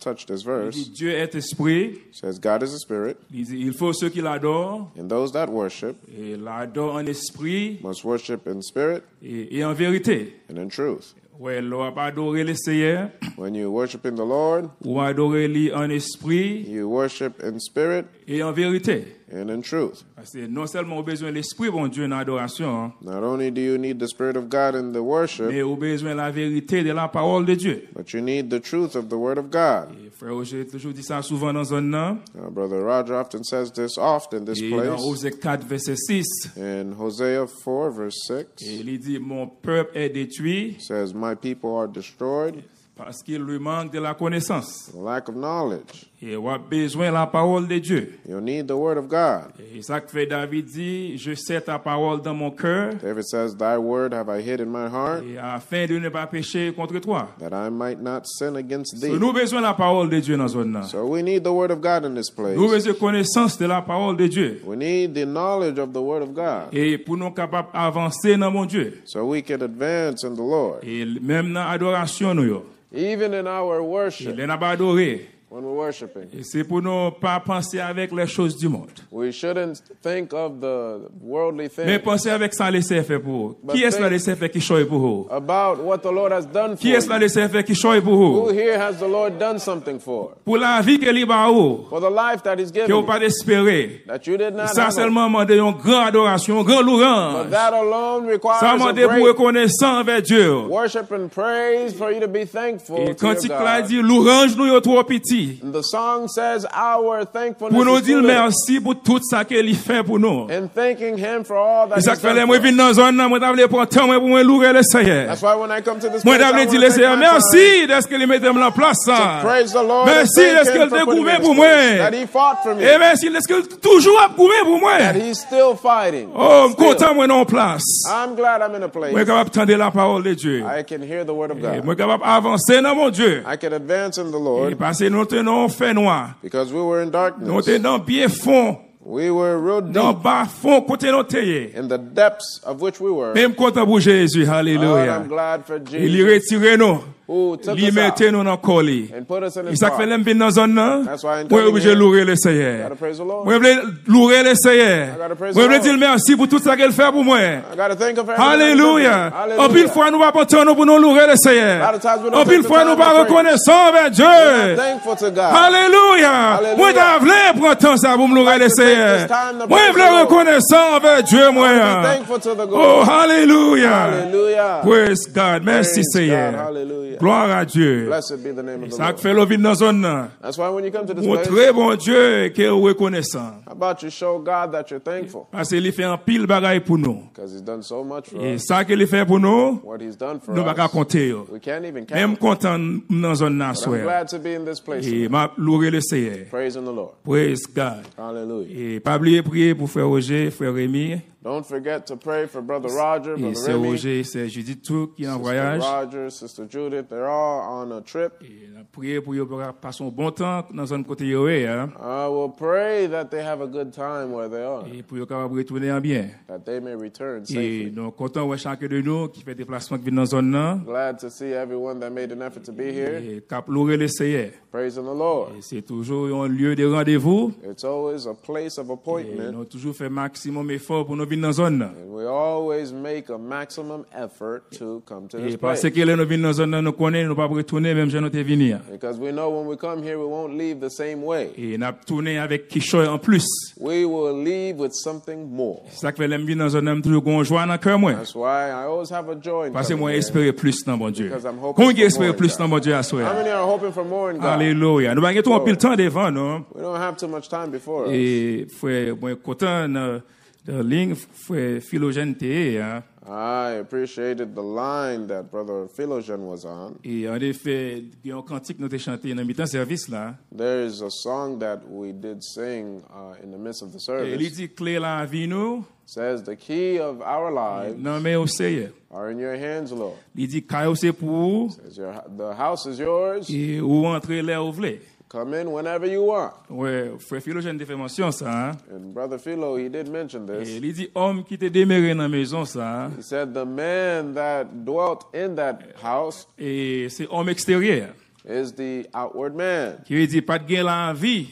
touch this Il verse. dit Dieu est esprit. It says God is a spirit, Il dit il faut ceux qui l'adorent and those that worship et l'adorent en esprit must worship in spirit et en vérité. and in truth. Ouais, l'on va adorer le Seigneur When you worship in the Lord, ou adorer lui en esprit you worship in spirit et en vérité. and in truth. Parce que non seulement on a besoin de l'esprit bon Dieu dans l'adoration, Not only do you need the Spirit of God in the worship, mais on a besoin de la vérité de la parole de Dieu. but you need the truth of the Word of God. Et frère Roger toujours dit ça souvent dans zone là. Brother Roger often says this often, this Et dans place. Osée 4 verset 6, In Hosea 4, verse 6, et il dit mon peuple est détruit says, My people are destroyed parce qu'il lui manque de la connaissance. for lack of knowledge. Et on a besoin de la parole de Dieu. You need the Word of God. Et ça que fait David dit, je sais ta parole dans mon cœur, David says, Thy word have I hid in my heart, et afin de ne pas pécher contre toi. that I might not sin against thee. So, nous avons besoin de la parole de Dieu dans zone là. So we need the Word of God in this Nous avons place. besoin de connaissance de la parole de Dieu. We need the knowledge of the Word of God, Et pour nous capables d'avancer dans mon Dieu. so we can advance in the Lord. Et même dans l'adoration, nous, yo. Even in our Il worship, n'a pas adoré. when we're worshiping, Et c'est pour nous pas penser avec les choses du monde. we shouldn't think of the worldly Mais things, pensez avec ça, laissez faire pour vous. But Qui est-ce là, think- laissez faire qui choisit pour vous? about what the Lord has done for Qui est-ce là, you. laissez faire qui choisit pour Who vous? here has the Lord done something for? Pour la vie que libre à vous, For the life that He's que given vous you, pas d'espérer. that you did not Ça have. seulement demande une grande adoration, une grande But louange. that alone requires Ça a demande pour great reconnaissance avec Dieu. worship and praise for you to be thankful Et to your quand il a God. dit, louange nous yo trop petit. merci. And the song says our thankfulness Pour nous is dire full. merci pour tout ça qu'il fait pour nous. And thanking him for all that C'est ça he's que fait done moi for venir us. dans zone là, moi t'avais prendre temps moi pour moi louer le Seigneur. That's why when I come to this Moi place, I t'avais want dit to le take Seigneur my time merci d'être qu'il mette en place to ça. praise the Lord and Merci thank d'être him qu'il for putting me découvert in pour this moi. place, that he fought for me, Et merci d'être qu'il toujours a couvert pour moi. that he's still fighting. Oh, Still. content moi en place. I'm glad I'm in a place. Moi capable d'entendre la parole de Dieu. I can hear the word of Et God. moi capable avancer dans mon Dieu. I can advance in the Et Lord parce que nous tenons fait noir. because we were in Nous darkness. sommes dans bien fond, We were real dans deep bas fond côté nous taillé. in the depths of which we were. Même content pour Jésus, Lord, alléluia. I'm glad for Il Jesus retire nous. who took Il us mette out nous dans colis. and put us in Et his ça fait car. l'aime venir dans zone là. That's why I'm Moi coming obligé here. louer le I Seigneur. gotta praise the Lord. Moi obligé louer le Seigneur. I gotta praise Moi the obligé Lord. dire merci pour tout ça qu'elle fait pour moi. I gotta thank him for everything that he's Alléluia. done. En pile fois nous pas porter nous pour nous louer le Seigneur. A lot of times we don't En pile take the fois time nous to pas praise. reconnaissant envers We're Dieu. not thankful to God. Alléluia. Hallelujah. Moi t'avais prendre temps ça pour me louer le to take Seigneur. this time to Moi praise je veux the Lord. reconnaissant envers Dieu Be moi. thankful to the Oh God. hallelujah. Hallelujah. Praise God. Merci Praise God. Seigneur. Hallelujah. Gloire à Dieu. Blessed be the name of the Ça Lord. fait le vide dans zone là. That's why when you come to this place, Montrez bon Dieu qu'il est reconnaissant. how about you show God that you're thankful? Parce qu'il fait un pile bagaille pour nous. Because he's done so much for Et us. ça qu'il fait pour nous, What he's done for nous ne pouvons pas us, compter. Yo. we can't even Même count. content dans zone là But I'm soir. glad to be in this place. Et m'a loué le Seigneur. Praising the Lord. Praise God. Hallelujah. Et pas oublier prier pour frère Roger, frère Rémi. Don't forget to pray for Brother Roger, Et Brother c'est Remy, Roger, c'est Judith tout qui est en Sister voyage. Roger, Sister Judith. They're all on a trip. Et prier pour eux pour passer un bon temps dans zone côté yoé, hein. I will pray that they have a good time where they are, Et pour eux capable retourner en bien. that they may return Et safely. nous content ouais chacun de nous qui fait déplacement qui vient dans zone là. Glad to see everyone that made an effort to be here. Et cap louer le Seigneur. Praising the Lord. Et c'est toujours un lieu de rendez-vous. It's always a place of Et appointment. nous toujours fait maximum effort pour nous venir dans zone là. And we always make a maximum effort to come to this Et parce place. que nous venons dans zone là, nous connaissons, nous pas retourner même si nous te venir. Because we know when we come here, we won't leave the same way. Et nous tourné avec quelque chose en plus. We will leave with something more. C'est ça que fait l'aime venir dans zone là, toujours gon joie dans cœur moi. That's why I always have a joy in Parce que coming moi here. espérer plus dans mon Dieu. Because I'm hoping Combien for espérer more plus in dans God. mon Dieu à How soir? many are hoping for more in God? Alléluia. Nous pas trop pile temps devant nous. We don't have too much time before us. Et frère moi content de ligne frère Philogène té hein. I appreciated the line that Brother Philogen was on. Et en effet, il y a un cantique nous t'ai chanté dans mi-temps service là. There is a song that we did sing in the midst of the Et il service. dit clé la vie nous It says, the key of our lives non mais au Seigneur. are in your hands, Lord. Il dit caillou c'est pour It says, the house is yours. et ou entrer là où vous voulez. Come in whenever you want. Ouais, frère Philogène fait mention ça. Hein? And Brother Philo, he did mention Et this. il dit homme qui te demeuré dans la maison ça. He said, the man that dwelt in that house Et c'est homme extérieur is the outward man, qui veut dire pas de gain la vie,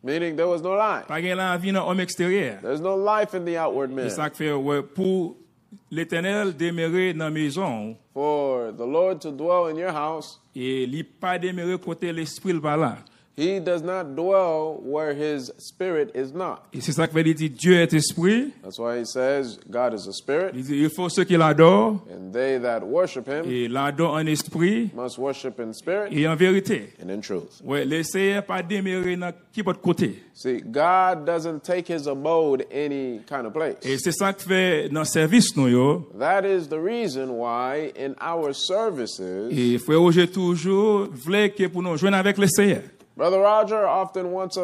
meaning there was no life. pas gain la vie dans homme extérieur. There's no life in the outward man. C'est ça que fait ouais, pour l'Éternel demeurer dans la maison For the Lord to dwell in your house, et il pas demeurer côté l'esprit pas là. he does not dwell where his spirit is not. Et c'est ça que veut dire Dieu est esprit. That's why he says God is a spirit, Il dit il faut ceux qui l'adorent and they that worship him et l'adorent en esprit must worship in spirit et en vérité. and in truth. Ouais, laissez pas demeurer dans qui votre côté. See, God doesn't take his abode any kind of place. Et c'est ça que fait dans le service nous yo. That is the reason why in our services, Et frère Roger toujours voulait que pour nous joindre avec le Seigneur. Brother Roger often wants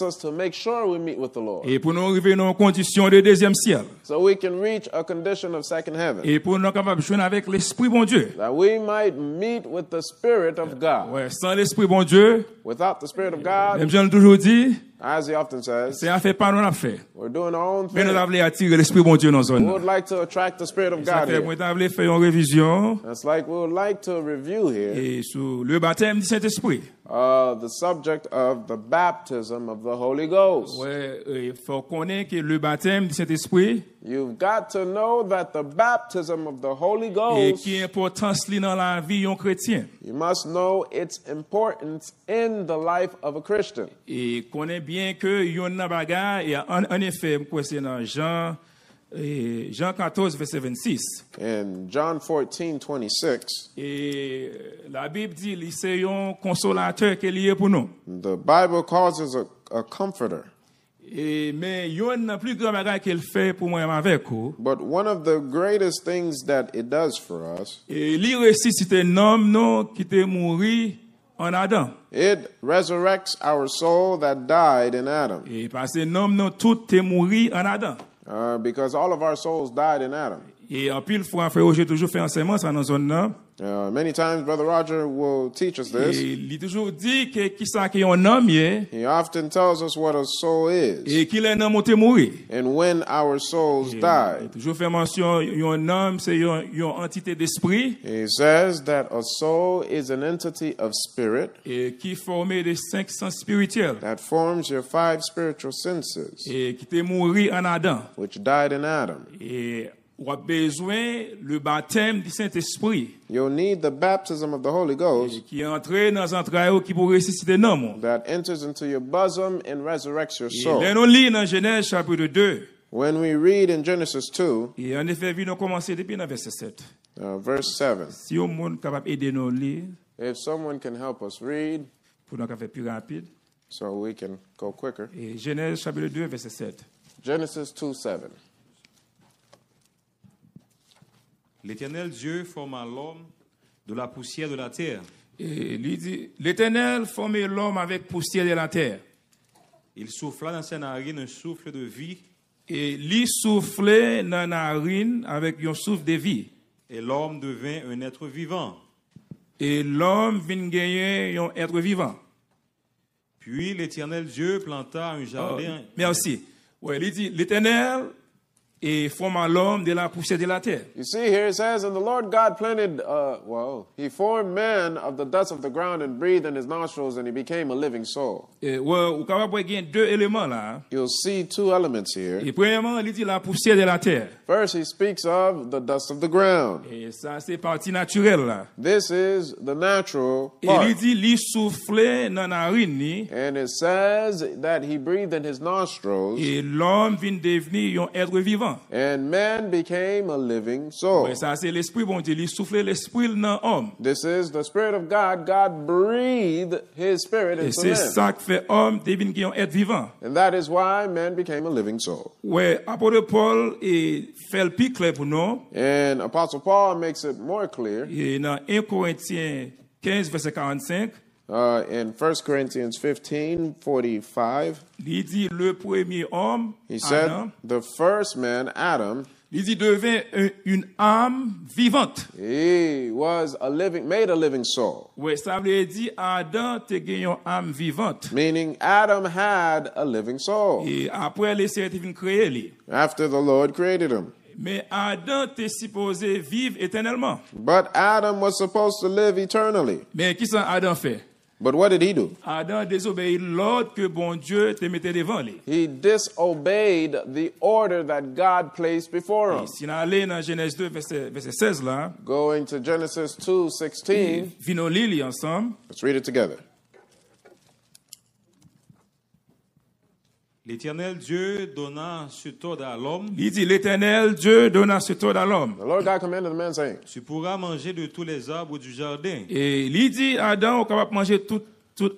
us to make sure we meet with the Lord, Et pour nous arriver dans une condition de deuxième ciel. so we can reach a condition of second heaven, Et pour nous capables de joindre avec l'esprit bon Dieu. that we might meet with the Spirit of God. Ouais, sans l'esprit bon Dieu, Without the Spirit of God, même Jean toujours dit, as he often says, c'est à faire pas nous a fait. we're doing our own Mais nous thing. avons attirer l'esprit bon Dieu dans la We zone. would like to attract the Spirit of Ça God fait here. moi t'avais fait une révision It's like we would like to review here et sur le baptême du Saint-Esprit. the subject of the baptism of the Holy Ghost. Ouais, il faut connaître que le baptême du Saint-Esprit You've got to know that the baptism of the Holy et Ghost, qui est importance li dans la vie d'un chrétien. you must know its importance in the life of a Christian. Et connaît bien que yon nan bagay et en effet, moi c'est dans Jean Et Jean 14, verset 26. In John 14:26, Et la Bible dit, c'est un consolateur qui est lié pour nous. the Bible calls us a comforter. Et, mais il y a un plus grand bagage qu'il fait pour moi avec vous. But one of the greatest things that it does for us, Et il ressuscite un homme non, qui était mort en Adam. it resurrects our soul that died in Adam. Et parce que l'homme non, tout est mort en Adam. Because all of our souls died in Adam. Et en pile fois, frère Roger toujours fait enseignement ça dans zone là. Many times, Brother Roger will teach us Et this. il toujours dit que qui ça qui est un homme est He often tells us what a soul is et qu'il est un homme qui est mort. and when our souls Il died. toujours fait mention un homme c'est une entité d'esprit He says that a soul is an entity of spirit et qui est formé de 5 sens spirituels that forms your 5 spiritual senses, et qui était mort en Adam. which died in Adam. Et on a besoin le baptême du Saint-Esprit You'll need the baptism of the Holy Ghost qui est entré dans les entrailles qui pour ressusciter l'homme. that enters into your bosom and resurrects your Et soul. là nous lit dans Genèse chapitre 2 When we read in Genesis 2, et en effet nous commencer depuis dans verset 7. verse 7, Si au monde capable aider nous lire if someone can help us read pour nous faire plus rapide so we can go quicker. et Genèse chapitre 2 verset 7. Genesis 2:7. L'Éternel Dieu forma l'homme de la poussière de la terre. Et il dit l'Éternel formait l'homme avec poussière de la terre. Il souffla dans ses narines un souffle de vie, Et lui soufflait dans la narine avec un souffle de vie. et l'homme devint un être vivant. Et l'homme vient gagner un être vivant. Puis l'Éternel Dieu planta un Oh, jardin. merci. Ouais, il dit l'Éternel et forma l'homme de la poussière de la terre. You see here it says, and the Lord God planted, he formed man of the dust of the ground and breathed in his nostrils, and he became a living soul. Et ouais, vous capable gagner deux éléments là. You'll see 2 elements here. Et premièrement, il dit la poussière de la terre. First, he speaks of the dust of the ground. Et ça c'est partie naturelle là. This is the natural Et part. il dit lui soufflait dans la narine ni, And it says that he breathed in his nostrils, et l'homme vient devenir un être vivant. and man became a living soul. Ouais, ça c'est l'esprit bon Dieu, lui soufflait l'esprit dans l'homme. This is the Spirit of God. God breathed his Spirit Et into c'est man. ça qui fait homme devient un être vivant. And that is why man became a living soul. Ouais, apôtre Paul et fait le plus clair pour nous. And Apostle Paul makes it more clear Et dans 1 Corinthiens 15 verset 45, in 1 Corinthians 15:45. il dit le premier homme, He said, Adam, the first man, Adam, il dit devint une âme vivante. he was made a living soul. Ouais, ça veut dire Adam te gagné une âme vivante. Meaning Adam had a living soul Et après les certifs créés lui. after the Lord created him. Mais Adam était supposé vivre éternellement. But Adam was supposed to live eternally. Mais qui ça Adam fait? But what did he do? Adam désobéit l'ordre que bon Dieu te mettait devant lui. He disobeyed the order that God placed before him. Si on allait dans Genèse 2 verset 16 là, Going to Genesis 2:16, venons lire ensemble. let's read it together. L'Éternel Dieu donna cet ordre à l'homme. Il dit l'Éternel Dieu donna cet ordre à l'homme. The Lord God commanded the man, saying, Tu pourras manger de tous les arbres du jardin, Et il dit Adam, on capable manger tout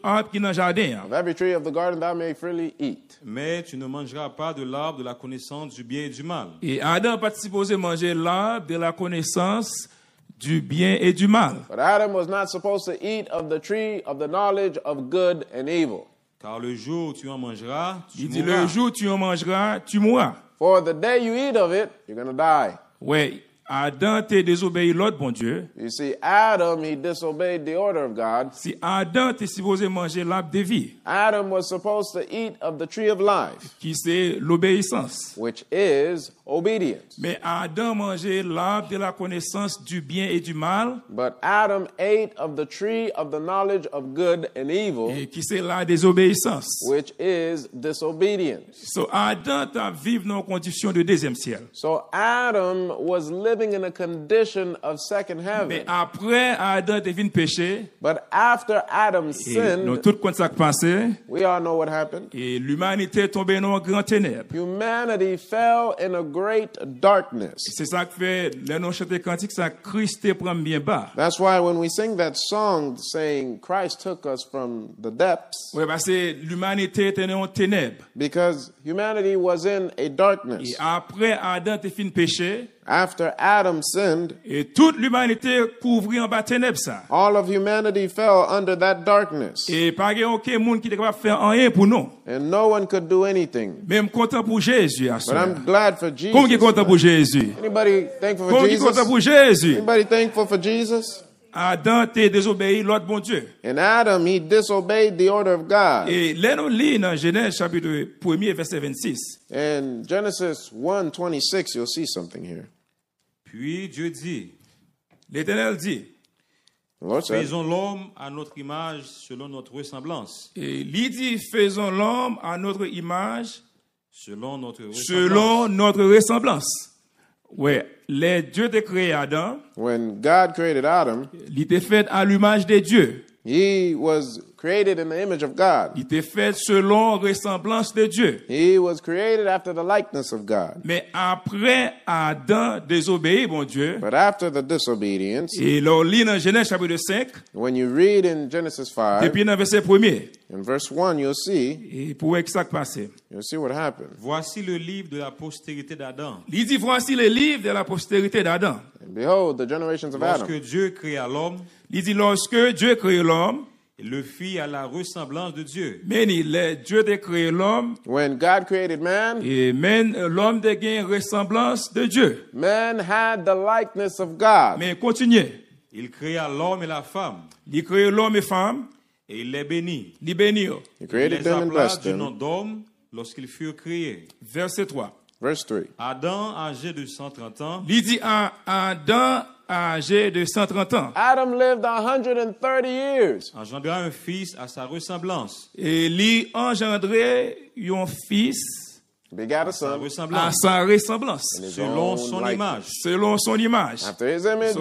arbre qui est dans le jardin. of every tree of the garden thou may freely eat. mais tu ne mangeras pas de l'arbre de la connaissance du bien et du mal. Et Adam pas supposé manger l'arbre de la connaissance du bien et du mal. But Adam was not supposed to eat of the tree of the knowledge of good and evil. Car le jour où tu en mangeras, tu Il dit mourras. le jour où tu en mangeras, tu mourras. For the day you eat of it, you're going to die. Ouais, Adam t'a désobéi l'autre bon Dieu. You see, Adam, he disobeyed the order of God. Si Adam t'es supposé manger l'arbre de vie, Adam was supposed to eat of the tree of life, qui c'est l'obéissance. which is obedience. Mais Adam mangeait l'arbre de la connaissance du bien et du mal, But Adam ate of the tree of the knowledge of good and evil, et qui c'est la désobéissance. which is disobedience. So Adam t'a vivre dans une condition de deuxième ciel. So Adam was living living in a condition of second Mais heaven. après Adam te fin péché, But after Adam et nous sinned, tout compte ça qui passé, we all know what happened. et l'humanité est tombée dans un grand ténèbre. Humanity fell in a great darkness. C'est ça qui fait, là nous chantons cantique, ça Christ te prend bien bas. That's why when we sing that song saying Christ took us from the depths, Ouais, parce que l'humanité était dans un ténèbre. because humanity was in a darkness. Et après Adam te fin péché, After Adam sinned, et toute l'humanité couvrit en bas ténèbres ça. all of humanity fell under that darkness. Et pas aucun monde qui était capable de faire rien pour nous. And no one could do anything. Même content pour Jésus. À But ça. I'm glad for Jesus. Comment qui est content pour Jésus? Anybody thankful for Comment qui est content Jesus? pour Jésus? Anybody thankful for Jesus? Adam t'a désobéi l'autre bon Dieu. And Adam, he disobeyed the order of God. Et là nous lisons dans Genèse chapitre 1er verset 26. In Genesis 1:26, you'll see something here. Puis Dieu dit, L'Éternel dit, The Lord said, faisons l'homme à notre image selon notre ressemblance. et il dit, faisons l'homme à notre image, Selon notre ressemblance. selon notre ressemblance. Ouais, les dieux de créé Adam, when God created Adam, il était fait à l'image de Dieu. he was created in the image of God. Il était fait selon ressemblance de Dieu. He was created after the likeness of God. Mais après Adam désobéit, bon Dieu, But after the disobedience, et là, on lit dans Genèse chapitre 5, when you read in Genesis 5, depuis dans verset 1er, in verse 1, you'll see pour que ça passe. what happened. Voici le livre de la postérité d'Adam. Il dit, voici le livre de la postérité d'Adam. And behold, the generations of Adam. Lorsque Dieu créa l'homme, Il dit, lorsque Dieu créé l'homme, il le fit à la ressemblance de Dieu. mais Dieu a créé l'homme, When God created man, et même l'homme a une ressemblance de Dieu. man had the likeness of God. Mais continuez. Il créa l'homme et la femme, Il créé l'homme et femme, et il les bénit. il bénit. He Il created les them and appela blessed du nom them. d'homme lorsqu'ils furent créés. Verset 3. Verse 3. Adam, âgé de 130 ans, Il dit à Adam, âgé de 130 ans, Adam lived 130 years. engendra un fils à sa ressemblance. et il engendré un fils Begat a Sa son à ressemblance. sa ressemblance, his Selon own son likeness. image. selon son image. after his image.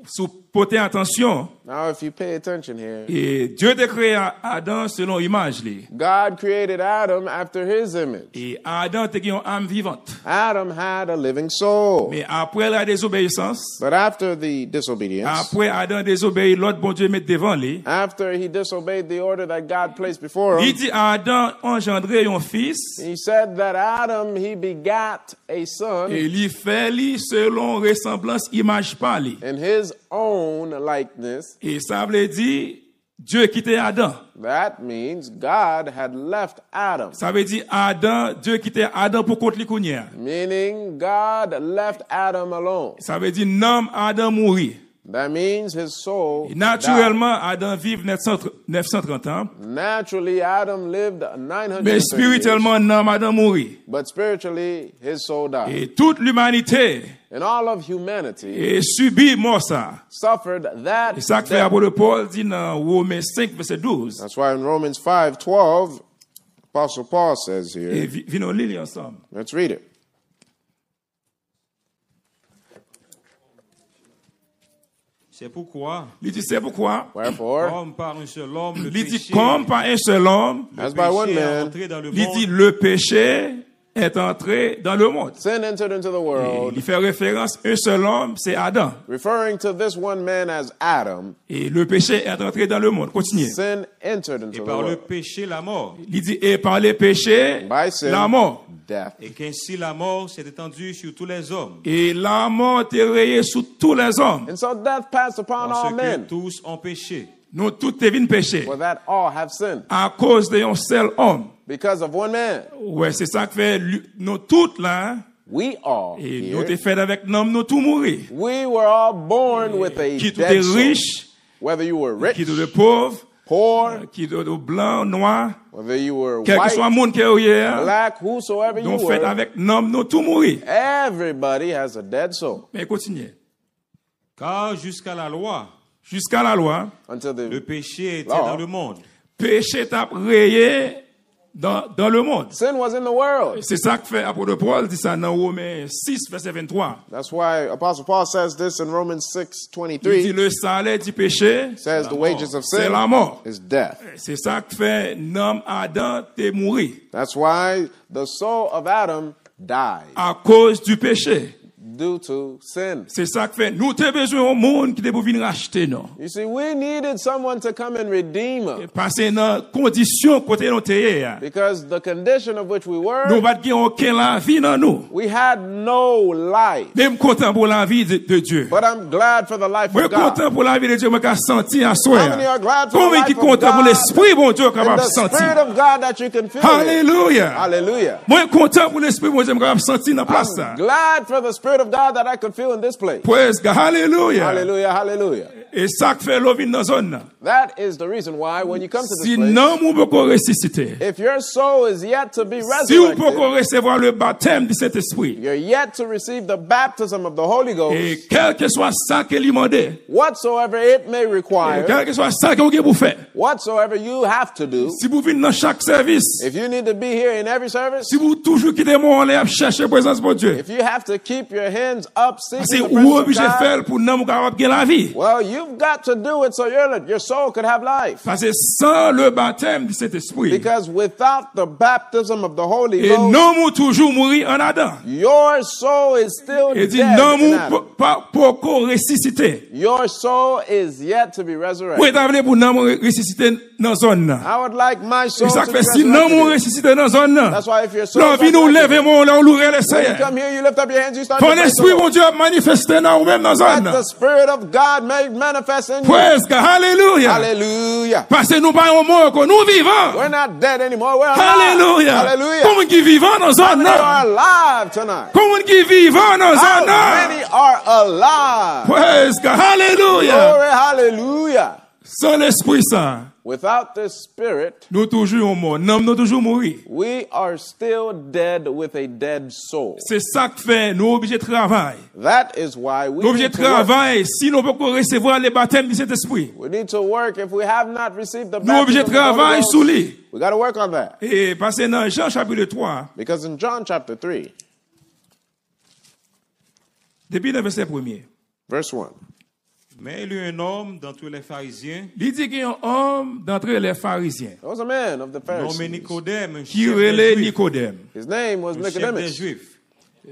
Sous porter attention, Now, if you pay attention here, et Dieu a créé Adam selon l'image. God created Adam after his image. Et Adam a une âme vivante. Adam had a living soul. Mais après la désobéissance, But after the disobedience, après Adam a désobéi, l'autre bon Dieu met devant lui. after he disobeyed the order that God placed before Il him, dit Adam engendré un fils, he said that Adam, he begat a son et il fait lui selon ressemblance image par lui. in his own likeness. Et ça veut dire Dieu quittait Adam. That means God had left Adam, Ça veut dire Adam, Dieu quittait Adam pour contre lui. meaning God left Adam alone. Ça veut dire non Adam mourit. That means his soul Et died. naturellement Adam vit 930 ans, Naturally, Adam lived 900 mais years, spirituellement non Adam mourit. but spiritually, his soul died. Et toute l'humanité And all of humanity est subit mort ça. suffered that Et ça que fait death. l'apôtre Paul dit dans Romains 5 verset 12. That's why in Romans 5:12, Apostle Paul says Et here, venons lire ensemble. let's read it. C'est pourquoi, Il dit c'est pourquoi. Wherefore, comme par un seul homme, le Il dit péché, comme par un seul homme, le as by one péché est man, entré dans le il dit monde, le péché est entré dans le monde. sin entered into the Et world, il fait référence à un seul homme, c'est Adam. referring to this one man as Adam. Et le péché est entré dans le monde. Continuez. Sin entered into et the par le world. péché la mort, Il dit et par les péchés, By sin, la mort. death. et qu'ainsi la mort s'est étendue sur tous les hommes, Et la mort est rayée sur tous les hommes. And so death passed upon parce all que men, tous ont péché. Nous tous devons pécher for that all have sinned. à cause d'un seul homme. Because of one man, Ouais, c'est ça que fait nous tous là. we all Et nous here, t'es fait avec nous, nous tous mourir. we were all born with a Qui tout dead est soul. riche, Whether you were qui rich, tout est pauvre, poor, qui tout est blanc, noir, whether you were quel que soit le white, monde qui est hier, black, whosoever you nous fait were, avec nous, nous tous mourir. everybody has a dead soul. Mais continuez. Car jusqu'à la loi, Jusqu'à la loi, Until le the péché était Law. dans le monde, péché t'a rayé dans le monde. Sin was in the world. C'est ça que fait apôtre Paul dit ça dans Romains 6 verset 23. That's why Apostle Paul says this in Romans Il dit 6:23. le salaire du péché, Says the wages of c'est sin la mort. is death. C'est ça que fait l'homme Adam t'est mouru That's why the soul of Adam died à cause du péché. due to sin. C'est ça que fait nous t'avons besoin au monde qui te pour venir racheter nous. You see, we needed someone to come and redeem us Parce que dans condition côté nous t'es because the condition of which we nous were, pas gagner aucun la vie dans nous. we had no life. Même content pour la vie de Dieu. But I'm glad for the life Moi of God. content pour la vie de Dieu, moi qu'a senti à How soi. many are glad for the Combien qui life of content pour God l'esprit bon Dieu and capable the de sentir. Spirit of God that you can feel it? Hallelujah. Hallelujah. Moi content pour l'esprit bon Dieu capable de sentir dans place ça. I'm glad for the Spirit of God that I could feel in this place. Praise God. Hallelujah. Hallelujah, hallelujah. Et ça que fait l'ovine dans zone là. That is the reason why when you come to this Si place, non vous pouvez ressusciter. if your soul is yet to be Si vous pouvez resurrected, recevoir le baptême du Saint-Esprit. you're yet to receive the baptism of the Holy Et Ghost, quel que soit ça qu'il demandé, whatsoever it may require, quel que soit ça que vous avez fait. whatsoever you have to do, Si vous venez dans chaque service, if you need to be here in every service, si vous toujours quittez mon lait à chercher la présence de Dieu, if you have to keep your hands up c'est seeking the où presence of obligé de God, faire pour nous capable de la vie. well, you've got to do it so your soul could have life. Parce que sans le baptême du Saint-Esprit, Because without the baptism of the Holy et Ghost, non nous toujours mourir en Adam. your soul is still Et dit dead non in nous Adam. pas pour ressusciter. Your soul is yet to be Pour resurrected. établir pour nous ressusciter dans zone là. I would like my soul Et ça to fait be si non nous resurrected. ressusciter dans zone là. That's why if your soul Là is vie nous resurrected, lever mon là louer le when you Seigneur. come here, you lift up your hands, you start to Ton praise the esprit Lord. mon Dieu manifesté dans ou même dans zone Let là. the Spirit of God made manifest in you. Praise God. Hallelujah. Hallelujah. Parce que nous pas mort que nous vivons. We're not dead anymore. We're alive. Hallelujah. Hallelujah. Comment qui vivant dans How zone many là? are alive tonight? Comment qui vivant dans How zone là? many are alive? Praise God. Hallelujah. Glory, hallelujah. Sans l'esprit ça, Without the Spirit, nous toujours morts. Nous toujours mourir. we are still dead with a dead soul. C'est ça que fait nous obligés de travailler. That is why we Nous obligés need de to work. travailler si nous pouvons recevoir le baptême du Saint-Esprit. We need to work if we have not received the Nous obligés baptism de of the Holy travailler Ghost. sous lui. We got to work on that. Et parce que dans Jean chapitre 3, Because in John chapter 3, depuis le verset 1er, verse 1, Mais il y eut un homme d'entre les pharisiens, il dit qu'il y a un homme d'entre les pharisiens there was a man of the nommé Pharisees. Nicodème, un qui chef des relait Juifs. Nicodème. His name was Un chef des Nicodemus, Juifs.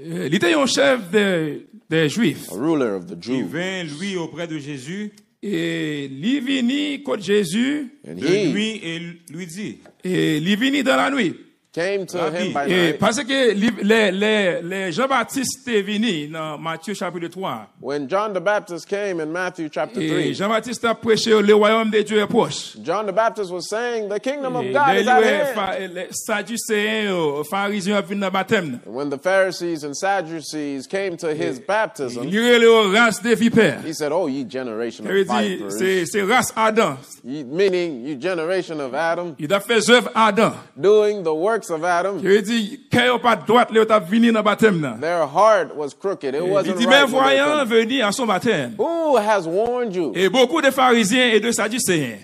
Il était un chef des Juifs. a ruler of the Il Jews. vint, lui, auprès de Jésus, Et il vini contre Jésus, And de he nuit, et lui dit, et il vini dans la nuit. came to Rabbi. him by Et night. parce que les Jean-Baptiste est venu dans Matthieu chapitre 3. When John the Baptist came in Matthew chapter Et 3, Jean-Baptiste a prêché le royaume de Dieu est proche. John the Baptist was saying, the kingdom of Et God is at hand. les Sadducéens, pharisiens viennent dans le baptême. And when the Pharisees and Sadducees came to his baptism, Il y a le race des vipères. he said, oh, ye generation Il of dit, vipers. c'est race Adam. Meaning, you generation of Adam, Il a fait œuvre Adam. doing the works of Adam. Il dit, qu'il pas droite, il a venu dans le baptême. là. Their heart was crooked. It Il wasn't dit, right. mais when they voyant come. venir à son baptême. Who has warned you? Et beaucoup de pharisiens et de sadducéens.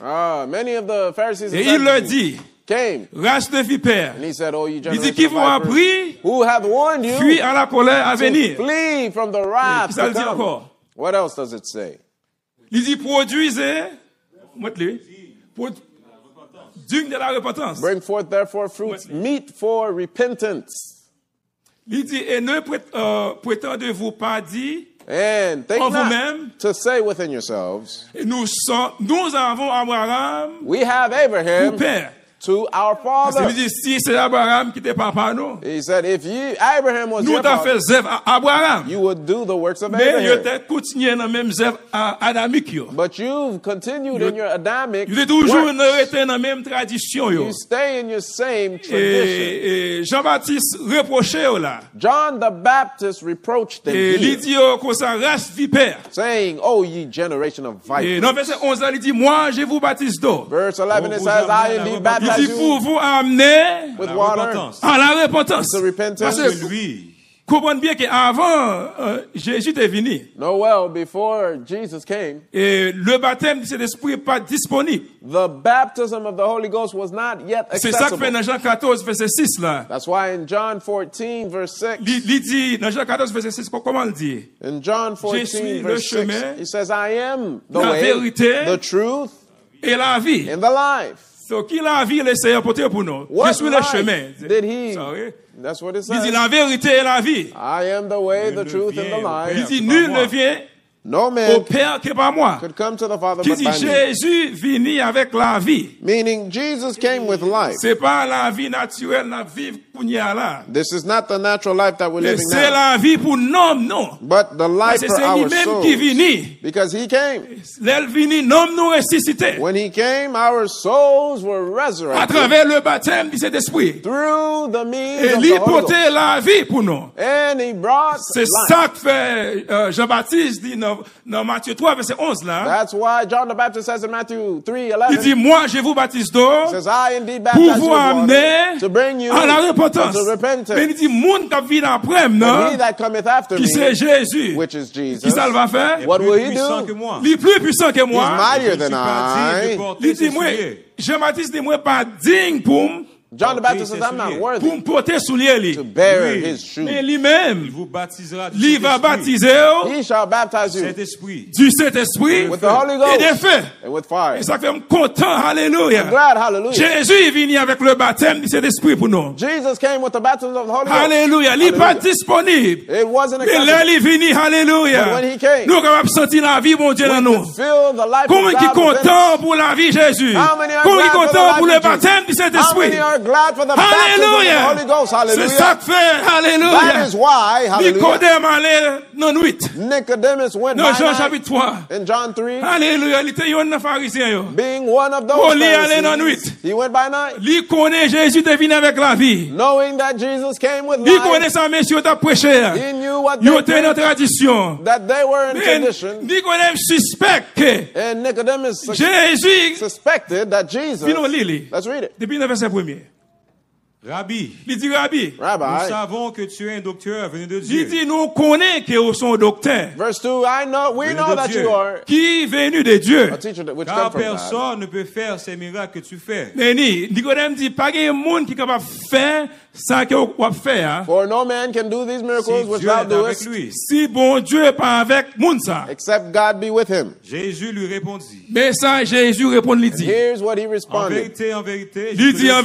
Many of the Pharisees and Et il leur Sadducees dit, came. race de vipères. And he said, oh, you Il dit, generation qui of vous vipers, appris, who hath warned you puis à la colère à to venir. flee from the wrath Qu'est-ce que ça to veut dire come? encore? What else does it say? Il dit, produisez, montre-le, digne de la repentance. Bring forth therefore fruits meet for repentance. Il dit, et ne prétendez-vous pas dire, And think En not vous-même. to say within yourselves, nous avons Abraham we have pour Abraham père. to our Parce qu'il father. dit, si c'est Abraham qui était papa, non, He said, if Abraham was nous your t'avons father, fait œuvre à Abraham. you would do the works of Mais il Abraham. était continué dans la même œuvre à Adamique. yo. But you've continued in your Adamic Il est toujours works. resté dans la même tradition. yo. You stay in your same tradition. Et Jean-Baptiste reprochait yo là. John the Baptist reproached them Et il here, dit yo, qu'on sa race vipère. saying, oh, ye generation of Et vipers. dans verset 11, il dit, moi, je vous baptise d'eau. Verse 11, it vous says, I amenez à la indeed repentance. Il baptize dit, you pour vous amener with la water repentance. à la repentance. to repentance. Parce Parce que que lui, comprenez bien qu'avant Jésus est venu, Know well, before Jesus came, et le baptême du Saint-Esprit n'est pas disponible. the baptism of the Holy Ghost was not yet C'est ça que fait accessible. dans Jean 14, verset 6 là. That's why in John 14, verse 6, Il dit, dans Jean 14, verset 6, comment il dit? in John Je suis 14, le verse 6, chemin, he says, I am the la way, vérité, the truth, Et la vie. and the life. So, qui la vie, le Seigneur porté pour nous? What Je suis le life chemin. did he? Sorry. That's what it Il dit says. la vérité et la vie. I am the way, the ne truth, and vient the au life. Il Père dit, que nul par moi. ne vient No au man Père que par moi. could come to the Father Qui but dit, by me. Jésus vini avec la vie. Meaning Jesus came with life. C'est pas la vie naturelle, la vie qu'on y a là. This is not the natural life that we're living C'est now, la vie pour nous, non. but the life Parce que for c'est our lui-même qui souls. vini. Because he came. L'elle vini, nous nous ressuscité. When he came, our souls were À resurrected travers le baptême du Saint-Esprit. through the means Et of lui the Holy Ghost. porter la vie pour nous. And he brought C'est life. ça que fait Jean-Baptiste dit dans Matthieu 3, verset 11 là. That's why John the Baptist says in Matthew Il 3:11, dit, moi je vous baptise d'eau says, I indeed pour baptize you vous with water amener to bring you à la repentance. to repentance. Mais il dit, moun qui vit après But he non, that cometh after qui c'est me, Jésus, which is qui Jesus, ça le va faire? what will Plus he puissant do? que moi. Il est plus puissant que He's moi. mightier Je ne than suis pas digne de I. porter Il dit, ses moi, souliers. Jean-Baptiste dit, moi pas digne pour John the Baptist Okay, says, I'm not c'est worthy me porter soulier lui. to bear Oui. his shoes. Mais lui-même, Il vous baptisera du lui va Saint-Esprit. baptiser He shall baptize you Saint-Esprit. du Saint-Esprit with the Holy et Ghost des feux. and with fire. Et ça fait me content, alléluia. Glad, hallelujah. Jésus est venu avec le baptême du Saint-Esprit pour nous. Jesus came with the baptism of the Holy Ghost. Alléluia. Il n'est pas Hallelujah. disponible. It wasn't Mais là, accessible. il est venu, But alléluia. when he came, Nous sommes capables de sentir la vie, mon Dieu, dans we nous. could feel the life Combien of qui est God within us. content pour la vie, Jésus? How many are Combien qui est glad for the content pour le life of baptême du Jesus? How Saint-Esprit? many are glad for the baptism of the Alléluia. Holy Ghost? C'est Hallelujah. ça que fait, That alléluia. is why, hallelujah, Nicodème allait dans la nuit. Nicodemus went Dans by Jean night chapitre 3. in John 3, Alléluia. Il était un pharisien, yo. being one of those Pour lui aller dans la nuit. Pharisees. He went by night, Lui connaît Jésus est venu avec la vie. knowing that Jesus came with Lui connaît life. ça, monsieur, t'a prêché. He knew what Il they était dans la did, tradition. that they were in Mais tradition, Nicodème suspecte que and Nicodemus Jésus, suspected that Jesus. puis nous lisons, Let's read it. depuis le verset 1er. Rabbi, Il dit, Rabbi, nous Rabbi, savons que tu es un docteur venu de il Dieu. dit, nous connaissons que vous sont docteur, verse 2, we Venu know de that Dieu. you are qui est venu de Dieu. a teacher which Car comes from God. personne ne peut faire ces miracles que tu fais. Mais Nicodème dit, pas qu'il y ait un monde qui est capable de faire ça que vous faire. For no man can do these Si miracles which Dieu thou est avec doest, lui. Si bon Dieu n'est pas avec monde ça. except God be with him. Jésus lui répondit. Mais ça, Jésus répond, il dit. Here's what he En responded. vérité, je Il te dit, le en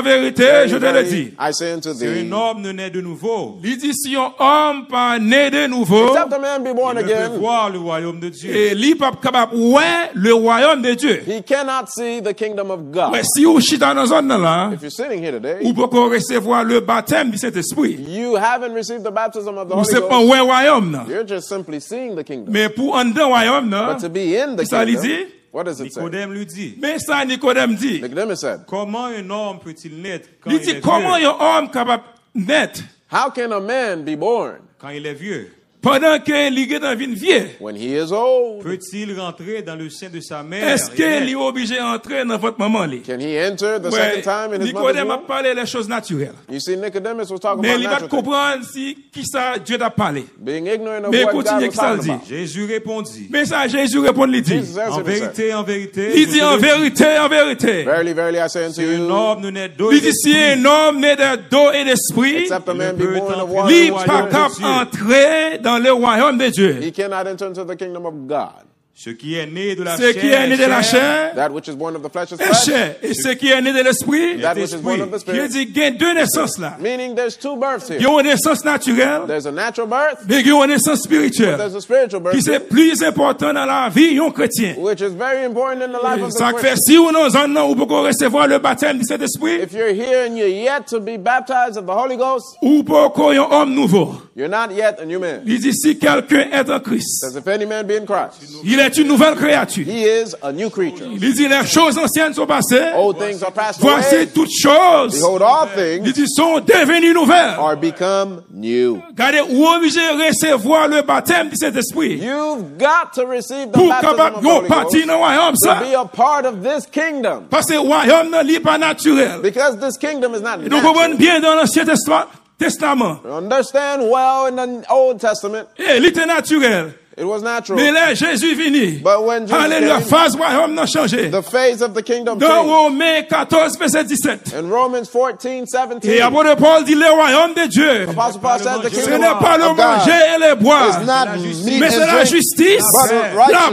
dis, vérité, je te le dis. I say unto si un thee, homme ne naît de nouveau, Il dit, si un homme pas né de nouveau, except a man be born il ne peut again, voir le royaume de Dieu. et lui pas capable, ouais, le royaume de Dieu. he cannot see the kingdom of God. Ouais, si vous chita dans zone là, If you're sitting here today, ou pouvez recevoir le baptême du Saint-Esprit. you haven't received the baptism of the Ou Holy c'est pas Ghost. ouais royaume là. You're just simply seeing the kingdom. Mais pour en dedans royaume là, But to be in the ça lui kingdom, dit, what does it say? Nicodème lui dit, mais ça Nicodème dit. Nicodemus said, comment un homme peut-il naître quand Il il dit, est comment vieux? un homme capable naître how can a man be born Quand il est vieux, pendant que il est dans une vieux? when he is old? peut-il rentrer dans le sein de sa mère? Est-ce et qu'il naître? est obligé d'entrer dans votre maman là? Can he enter the Ouais, second time in his mother's Nicodème a womb? parlé des choses naturelles. You see, Nicodemus was talking Mais about il va natural things. comprendre si qui ça Dieu t'a parlé. Being ignorant of Mais what God continuez was que ça le talking dit. about. Jésus répondit, Mais ça Jésus répond, il dit. Jesus en answered and said, vérité, Il je dit te en le dis, vérité, en vérité. verily, verily, I say unto si un you, homme ne naît d'eau et Il dit si un d'esprit, homme né d'eau et d'esprit, except a man be peut born of entrer water lui and royaume pas spirit, de capable Dieu. d'entrer dans le royaume de Dieu. he cannot enter into the kingdom of God. ce qui est né de la Ce qui est né de la chair That which is born of the flesh is est flesh. chair. Et ce qui est né de l'esprit, That which is born of the il spirit. dit qu'il y a deux naissances là. Meaning there's two births Il y here. a une naissance naturelle, There's a natural birth, mais il y a une naissance spirituelle. there's a spiritual birth, Qui c'est plus important dans la vie d'un chrétien. which is very important in the life of the Ça fait Christian. si ou non, vous pouvez recevoir le baptême du Saint-Esprit, If you're here and you're yet to be baptized of the Holy Ghost, ou pouvez un homme nouveau. you're not yet a new man. Il dit si quelqu'un est en Christ, Says if any man be in Christ, il est une nouvelle créature. he is a new creature. Il dit les choses anciennes sont passées. Old things are passed Voici away. toutes choses. Behold, all Il things dit sont devenues nouvelles. are become new. Regardez, ou obligé de recevoir le baptême du Saint-Esprit. You've got to receive the Pour baptism of capable the de Holy partir Ghost dans le royaume to ça. be a part of this kingdom. Parce que le royaume n'est pas naturel. Because this kingdom is not Et nous comprenons natural. bien dans l'Ancien Testament. Testament. Understand well in the Old Testament, Et il était naturel. it was natural. Mais là, Jésus vini. But when Jesus Alléluia, came, phase royaume n'a changé. the phase of the kingdom Dans changed. Romains 14, verset 17. In Romans 14, 17, Et apôtre Paul dit le royaume de Dieu. Apostle Paul said the Ce kingdom n'est pas le of God manger et le boire. is not meat Mais c'est la and drink, justice, but la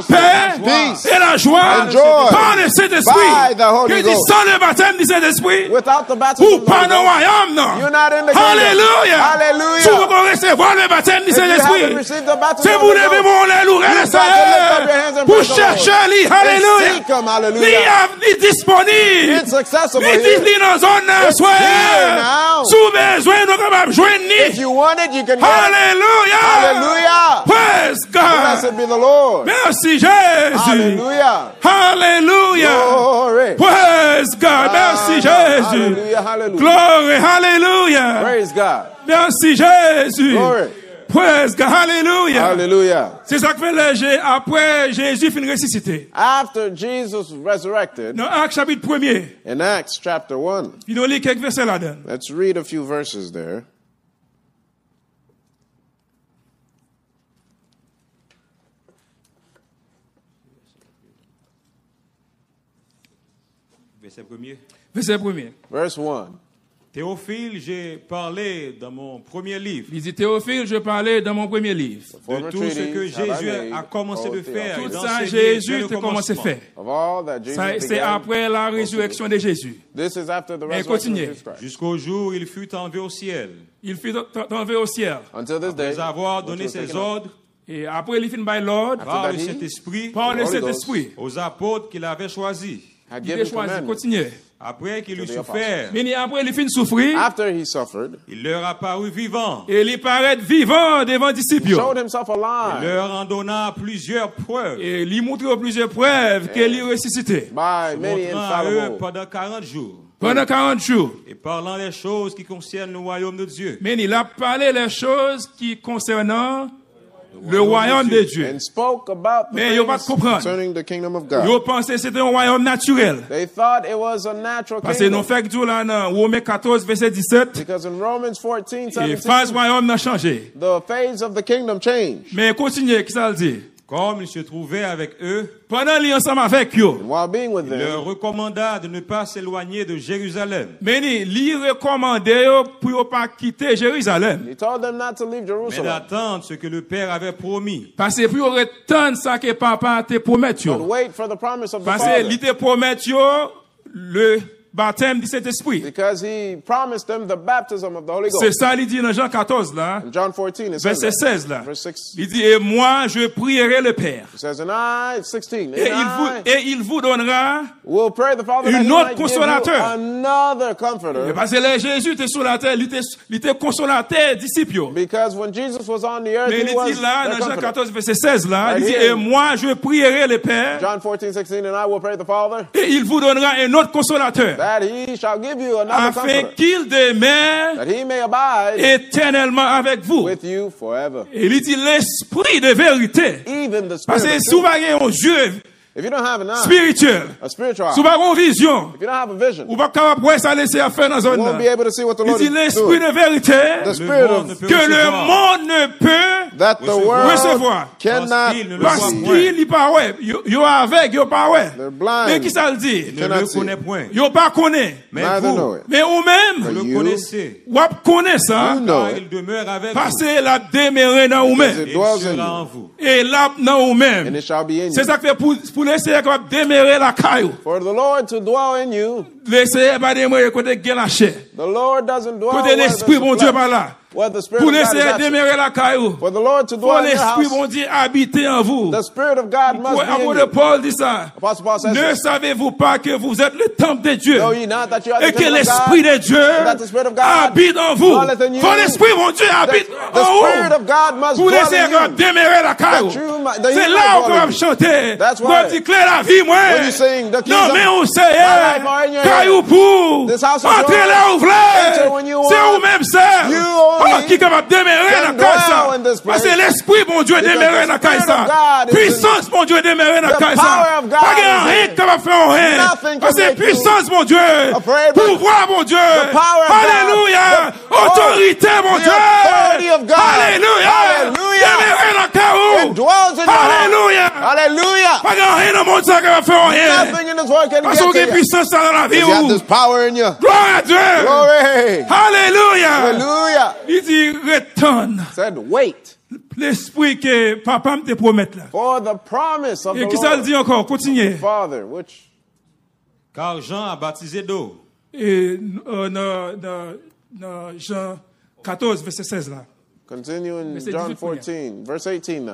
paix righteousness, peace, et la joie and joy par le Saint-Esprit. by the Holy Que dit Ghost. sans le baptême du Saint-Esprit, Without the baptism ou of the pas Holy dans le Ghost, royaume, non. you're not in the kingdom. Alléluia. Hallelujah. Si vous pouvez recevoir le baptême du If you haven't Saint-Esprit, received the baptism c'est of vous the devez Ghost, mon alléluia, you've got to lift up your hands and pour praise the Lord. chercher lui, and alléluia. seek him, Il hallelujah. est disponible. It's accessible Il here. dit dans zone It's soir. here now. Sous besoin, nous capables de joindre. If you want it, you can get it. Alléluia. Hallelujah. Praise God. Blessed be the Lord. Merci Jésus. Hallelujah. Alléluia. Glory. Praise God. Merci Jésus. Hallelujah, hallelujah. Glory. Hallelujah. Praise God. Merci Jésus. Glory. Praise God. Hallelujah. Hallelujah. C'est ça que fait le après Jésus fin ressuscité. After Jesus resurrected, Dans Actes chapitre 1er, in Acts chapter 1, il nous lit quelques versets là-dedans. let's read a few verses there. Verset 1er. Verset 1er. Verse 1. Théophile, j'ai parlé dans mon premier livre Il dit Théophile, je parlais dans mon premier livre. de Former tout ce que treaties have I Jésus made, a commencé O de faire. Theophilus. et Tout ça, d'enseigner dès Jésus le a commencé à commencement. faire. Of all that Jesus Ça, c'est began, après la résurrection de Jésus. this is after the Mais resurrection of continuez. Jesus Christ. Jusqu'au jour où il fut enlevé au ciel. Il fut enlevé au ciel. Until this day, Après avoir which donné was ses taken up. ordres Et après, il finit by Lord, par that le he- Saint-Esprit par le Holy Saint-Esprit. aux apôtres qu'il avait choisis. had Il a given choisi, commandments. continuez. Après qu'il eut the souffert, Mais après, il finit souffrir. After he suffered, il leur apparut vivant. Et il paraît vivant devant les disciples. showed himself Il alive leur en donna plusieurs preuves, Et il montre plusieurs preuves qu'il est ressuscité. by many montrant à eux infallible. pendant 40 jours Pendant 40 jours. et parlant des choses qui concernent le royaume de Dieu. Mais il a parlé les choses qui concernent le royaume de Dieu. And spoke about the Mais ils pas things comprendre. concerning the kingdom of God. Ils pensaient que c'était un royaume naturel. They thought it was a natural Parce que nous kingdom. fait que tout là dans Romains 14, verset 17, Because in Romans 14, et 17, phase royaume n'a changé. the phase of the kingdom changed. Mais continuez, qu'est-ce que ça dit? Comme il se trouvait avec eux, Pendant qu'il est ensemble avec eux, And while being with il leur them, recommanda de ne pas s'éloigner de Jérusalem, mais il recommandait pour ne pas quitter Jérusalem. he told them not to leave mais Jerusalem, d'attendre ce que le Père avait promis. Parce que pour retenir ça que papa te promet. but wait for the promise of the Parce Father. qu'il te promet le baptême du Saint-Esprit. Because he promised them the baptism of the Holy C'est Ghost. ça, il dit dans Jean 14, là, In John 14, it says verset that. 16, là. Verse 6. Il dit, et moi, je prierai le Père. It says, and I, 16, Et and il vous donnera, will pray the Father that Une he autre might give you consolateur. another comforter. parce que le Jésus était sur la terre, il était consolateur, disciple. Because when Jesus was on the earth, Mais he il was dit là, their dans Jean comforter. 14, verset 16, là, il Right dit, here. et moi, je prierai le Père, John 14, 16, and I will pray the Father et il vous donnera un autre consolateur, that he shall give you another afin comforter, qu'il demeure that he may abide éternellement avec vous. with you forever. Et il dit l'esprit de vérité. Even the Parce Spirit que of si vous truth. avez un yeux If you don't have an eye, spirituel, a spiritual si vous eye, avez une vision, if you don't have a vision, vous ne pouvez pas voir ça laisser à faire dans la you zone won't là. be able to see what the Il Lord dit is l'esprit doing. de vérité The Le Spirit monde ne of peut que le recevoir monde ne peut that the recevoir. world cannot Parce qu'il ne le parce voit receive. point. qu'il n'est pas ouais. Yo avec, yo pas ouais. They're blind. Mais qui ça le dit? Il ne cannot le see. connaît point. Yo pas connaît. Mais Neither know vous, it. Mais ou même, vous le you- connaissez, ou connaît ça, You know car it. il demeure avec parce vous. que la demeure dans vous Because même. it Et dwells il in sera en you, vous. Et là dans vous and même. it shall be in C'est you. ça que fait pour laisser capable demeurer la caillou. For the Lord to dwell in you, Laisser pas demeurer côté de la chair. the Lord doesn't dwell Côté where l'esprit bon there's Dieu flesh, par là. where the Spirit Pour of God is laisser absent. demeurer la caillou. For the Lord to Pour dwell in your l'esprit house, bon Dieu habiter en vous. the Spirit of God must Ouais, be in apôtre you. Paul dit ça. Apostle Paul says Ne this. savez-vous pas que vous êtes le temple de Dieu Know ye not that you are et the que temple of l'esprit God, de Dieu that the Spirit of God habite en vous? dwelleth in you? Quand l'esprit mon Dieu habite The Spirit en of God must vous, pour dwell laisser in you. demeurer la caillou. That you might- that C'est you là might où on dwell va in you. chanter. That's On why déclare la vie, moi. when you sing, the keys Non, of mais on sait, my life are in your caillou hand. pour. This house is Entrez yours. là où vous voulez. Enter when you C'est want. vous-même, seul. You qui est capable de demeurer dans can la dwell caille. in this Parce place. que l'esprit, mon Dieu, Because demeure the dans la caille. Spirit of God is in Puissance, mon Dieu, demeure dans la The caille. power of God Pas qu'il y a is in rien it. qui va faire rien. Nothing can Parce que make you puissance, mon Dieu. afraid, but Pouvoir, mon Dieu. the power of God, Alléluia. Autorité, mon the Dieu. authority of God. Alléluia. Hallelujah. Demeure dans la It caille. dwells in your heart. Alléluia. Hallelujah. Pas qu'il y a rien dans le monde qui va faire rien. Nothing in this world can Parce get qu'il y a to you. puissance dans la vie. You have this power in you. Gloire à Dieu. Glory. Alléluia. Hallelujah. Il dit, retourne. Said, wait L'esprit que papa me te promette là. for the promise of Et the qui ça le Lord. dit encore? Continuez. Father, which Car Jean a baptisé d'eau. Et dans Jean 14, verset 16 là. continue in Verset John 18 pour 14, verse 18 now.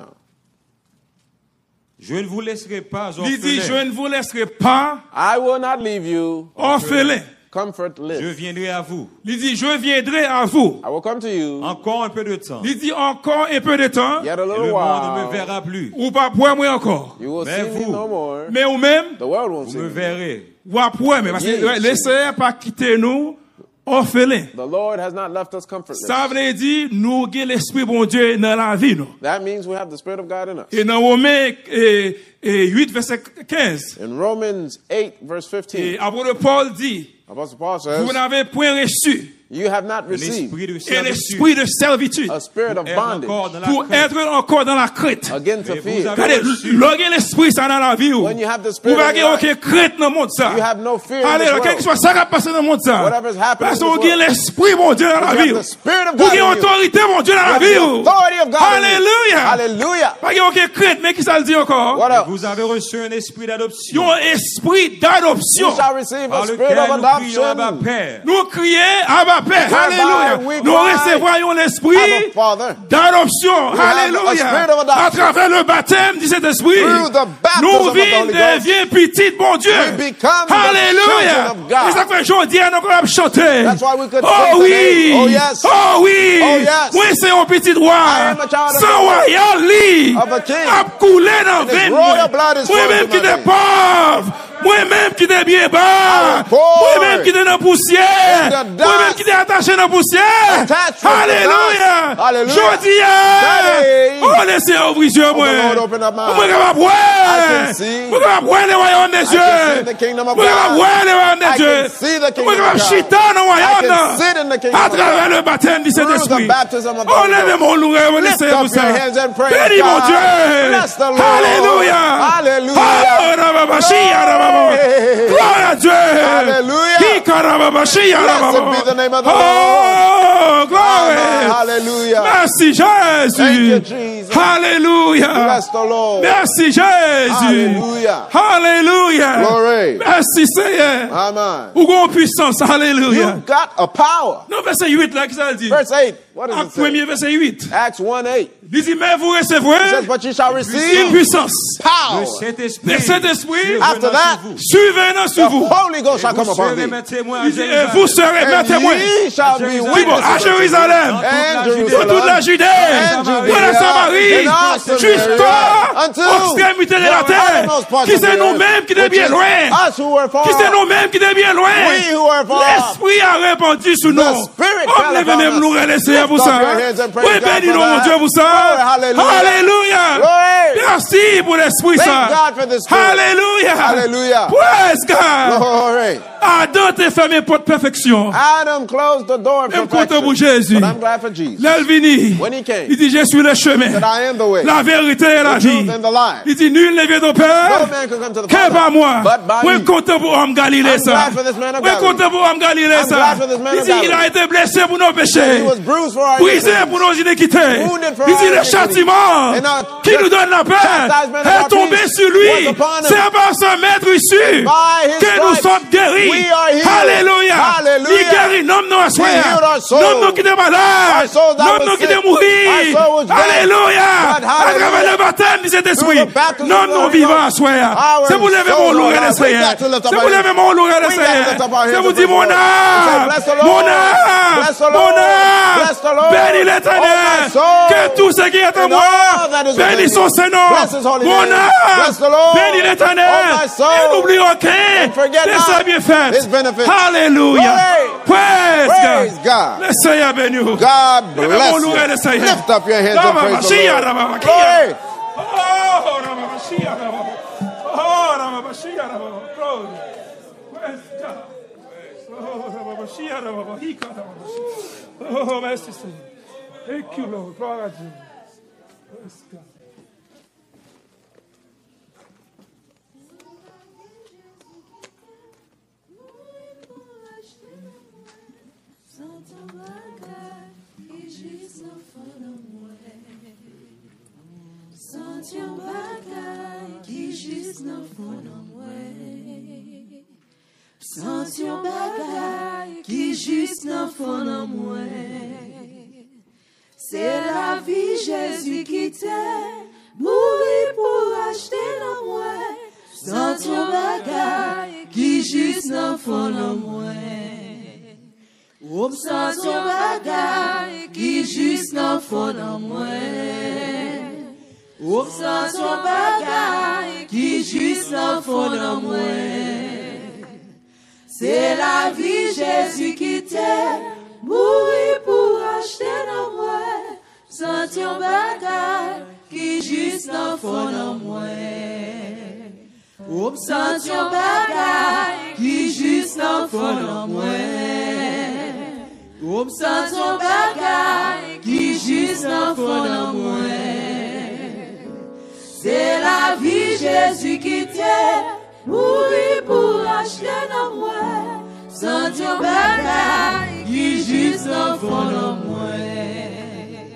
Je ne vous laisserai pas Il dit, je orphelin. ne vous laisserai pas I will not leave you orphelin. Je comfortless. viendrai à vous. Il dit, je viendrai à vous. I will come to you Encore un peu de temps. Il dit, encore un peu de temps, yet a Et little le monde ne me while. verra plus. ou pas pour moi encore. You will Mais see me vous, no more. Mais ou même, The world won't Vous see me me. verrez. ou après, mais parce Yes. que le Seigneur pas quitter nous orphelins. The Lord has not left us comfortless. Ça veut dire, nous avons l'esprit bon Dieu dans la vie, nous. That means we have the Spirit of God in us. Et dans Romains 8, verset 15, In Romans 8, verse 15, et apôtre Paul dit, Apostle Paul vous says, n'avez point reçu you have not Un received esprit de un servitude. esprit de servitude a spirit of Être encore bondage dans la pour crainte. être encore dans la crainte. again to Mais vous fear. avez- Regardez, lorsque l'esprit ça dans la vie, When you have the vous Spirit n'avez in your aucune crainte dans le monde ça. You have no fear in Allez, this quel que world. soit ça qui a passé dans le monde ça. Whatever's happening Parce que in vous this avez world. l'esprit mon Dieu dans la You vie. have the Spirit of Vous God avez in you. autorité mon Dieu dans la You have vie. the authority of God in you. Alléluia. Hallelujah. Pas qu'il y a aucune crainte, mais qui ça le dit encore? What else? Vous avez reçu un esprit Il y d'adoption. a un esprit d'adoption. You shall receive Par a spirit lequel of nous crions Abba adoption. Père. Nous crions Abba Père. Whereby Alléluia. we Nous cry, recevons l'esprit Abba, Father. d'adoption. have a Alléluia. spirit of adoption. À travers le baptême du Saint-Esprit, Through the baptism nous of the Holy Ghost, deviens petits, bon Dieu. we become the Alléluia. children of God. Et ça fait aujourd'hui, nous allons chanter. That's why we could Oh say oui. today, oh yes, Oh oui. Oh yes. Moi, c'est un petit roi. I am a child of Sans God. royal lit. Of a king. A coulé dans his veine. royal blood is flowing Moi-même qui through my est veins. pauvre. Moi-même qui est bien bas. am poor. Moi-même qui est dans la poussière. In the dust. Moi-même qui est attaché dans la poussière. Attached with the Alléluia. dust. Hallelujah. Jodi, Today. oh, laissez ouvrir les yeux, moi. the Lord open up my Moi, eyes. capable I voir. can see. Moi, capable voir les royaumes des I can see cieux. the kingdom of Moi, capable God. voir les royaumes I des cieux. can see the kingdom Moi, of capable God. chita dans le I royaume. can sit in the kingdom À of travers God. le baptême du Saint-Esprit. Through the baptism of the Oh, Holy levez Ghost. mon louange, Lift laissez up vous ça. your hands and praise Bénis mon God. Dieu. Bless the Lord. Alléluia. Hallelujah. Oh, rababashia, rababa. Glory. Gloire à Dieu. Hallelujah. Hika, rababashia, rababa. Blessed be the name of the Oh, glory. Hallelujah. Merci Jésus. Thank you, Jesus. Alléluia. Bless the Lord. Merci Jésus. Hallelujah. Alléluia. Glory. Merci Seigneur. Amen. Ou grande puissance. Alléluia. You've got a power. Non, verset 8 là, qui ça dit? Verse 8. What does Acte it say? premier, verset 8. Acts 1:8. Il dit, mais vous It says, recevrez but you shall une receive puissance. power. Le Saint-Esprit. Le Saint-Esprit, After that, suivez-nous the sur vous. Holy Ghost shall come Vous upon serez thee. mes témoins à Il dit, et Jérusalem. vous serez mes témoins. And ye shall be Jérusalem. Dis bon, à witnesses Jérusalem, and dans toute la Jerusalem Judée, and dans la Judea Samarie, and all Samaria, jusqu'à unto l'extrémité de la the terre, uttermost part qui of the c'est earth, nous-mêmes qui est which bien is loin, us who were far qui c'est off. nous-mêmes qui est bien loin. We who are far off. L'Esprit a répandu sur nous. Spirit Oh, fell levez upon même us. nous laisser Lift pour up ça. your hands and praise Oui, God bénis for nous, mon that. Dieu, pour ça. Glory, hallelujah. Alléluia. Glory. Merci pour l'Esprit, Thank ça. God for the Spirit. Alléluia. Hallelujah. Praise God. Glory. Adam t'a fermé pour de perfection. Adam closed the door of Même content pour perfection. Jésus. But I'm glad for Jesus. L'Elvini, When he came, il dit, je suis le chemin, that I am the way, la vérité et la the vie. truth, and the life. Il dit, nul ne vient au No Père man can come to the que par Father moi. but by Oui, me. content pour homme Galilée, I'm ça. glad for this man of Oui, Galilee. content pour homme Galilée, I'm ça. glad for this man Il of dit, il a Galilee. été blessé pour nos péchés. He was bruised for our Brisé iniquities. pour nos iniquités. Wounded for Il dit, our le iniquities. châtiment And our qui nous donne la paix chastisement of est our tombé peace sur lui. was upon him. C'est par son maître issu By his que nous stripes sommes guéris. we are healed. Alléluia. Hallelujah. Il guérit, nomme nous à soi. healed our soul. Nomme nous qui est malade. Our souls that Nomme was nous qui sick. est mourir. Our soul was dead. Alléluia. But À hallelujah. travers le baptême du Saint-Esprit. Through the baptism Nomme of the nous Holy vivants à Ghost. soi. Our C'est vous lever mon souls loup are et alive. l'essayer. We got to lift up C'est our vous hands. lever mon loup et We got to l'essayer. lift up our hands C'est vous and dire mon praise the Lord. âme. Bless the Lord. Mon âme. Bless the Lord. Mon âme. Bless the Lord. Bénis Oh, l'Éternel. my soul. Que tout ce qui est en And moi. all that is within Bénis son me. Saint-Nom. Bless his holy Mon name. âme. Bless the Lord. Bénis l'Éternel. Oh, my soul. Et n'oublie aucun And forget de not sa bienfaite. his benefits. Alléluia. Glory. Praise Praise God. God. God. Le Seigneur bénisse vous. God bless Louez le you. Seigneur. Lift up your hands and praise the Lord. Glory. Oh, merci Seigneur. Thank you, Lord. Gloire à Dieu. Yes, God. Santiam bagay ki jis nan fon nan mwen. Santiam bagay ki jis nan fon nan mwen. C'est la vie Jésus qui t'aime, mourir pour acheter nan mwen. Santiam bagay ki jis nan fon nan mwen. Santiam bagay ki jis nan fon nan mwen. Santiam bagay ki jis nan fon nan mwen. C'est la vie Jésus qui t'aime, mourir pour acheter nan mwen. Santiam bagay ki jis nan fon nan mwen. Santiam bagay ki jis nan fon nan mwen. Santiam bagay ki jis nan fon nan mwen. C'est la vie Jésus qui t'aime, mourir pour acheter nan mwen. Santiam bagay ki jis nan fon nan mwen.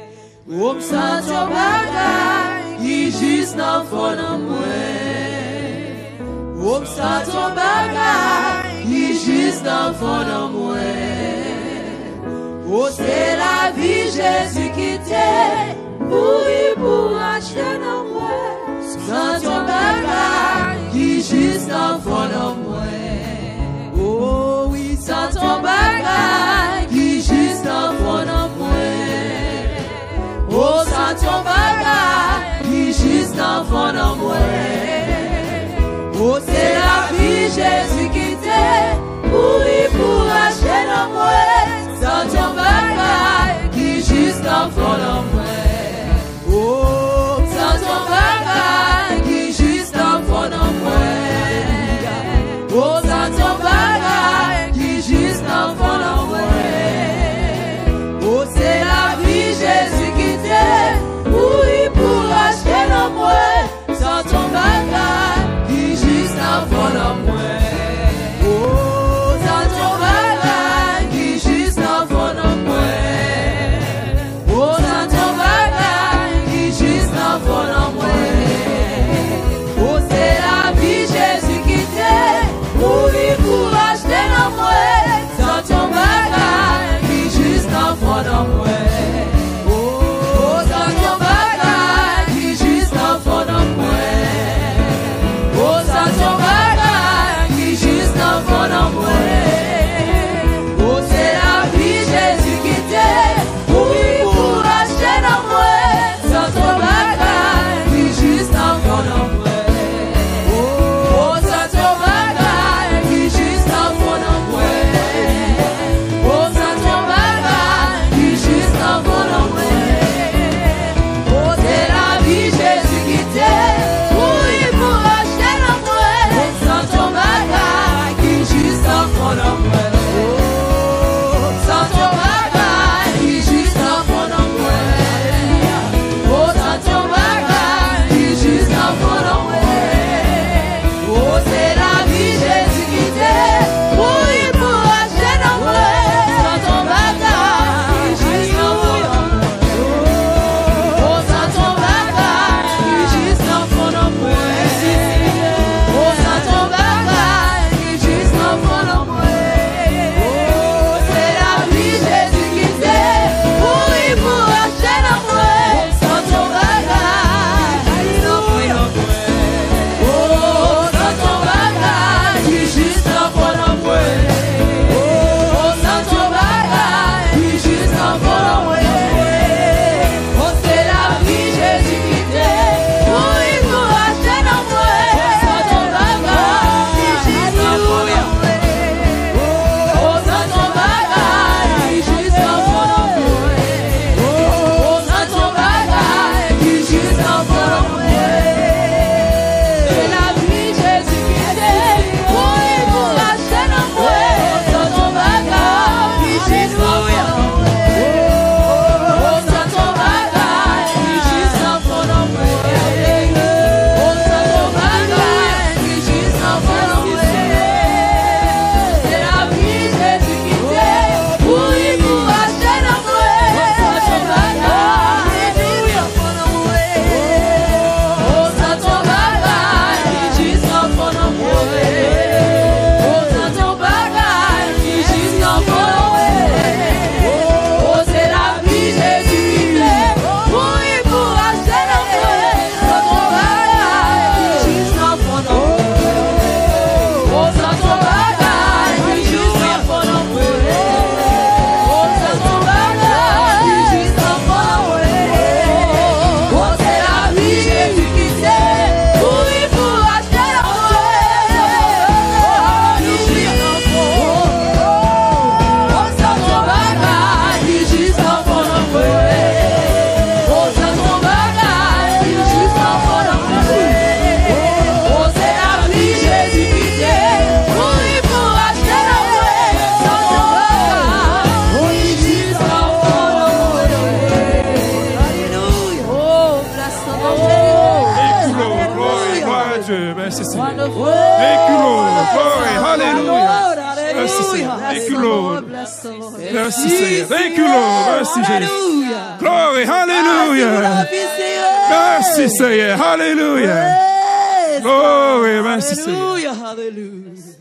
Santiam bagay ki jis nan fon nan mwen. Santiam bagay ki jis nan fon nan mwen. Oh, c'est la vie Jésus qui t'aime, mourir pour acheter nan mwen. Santiam bagay ki jis nan fon nan mwen. Oh oui, Santiam bagay ki jis nan fon nan mwen. Oh, Santiam bagay ki jis nan fon nan mwen. Oh, c'est la vie Jésus qui t'aime, mourir pour acheter nan mwen. Santiam bagay ki jis nan fon nan mwen. Oh, Santiam bagay ki jis nan fon nan mwen. Oh, Santiam bagay ki jis nan fon nan mwen. à Dieu. Merci Seigneur. Wonderful. Thank you, Lord. Glory. Hallelujah. Hallelujah. Merci Seigneur. Thank you, Lord. Bless the Lord. Merci Seigneur. Thank you, Lord. Merci Jésus. Hallelujah. Glory. Hallelujah. Merci Seigneur. Hallelujah. Praise Glory. God. Merci Seigneur. Hallelujah. Hallelujah.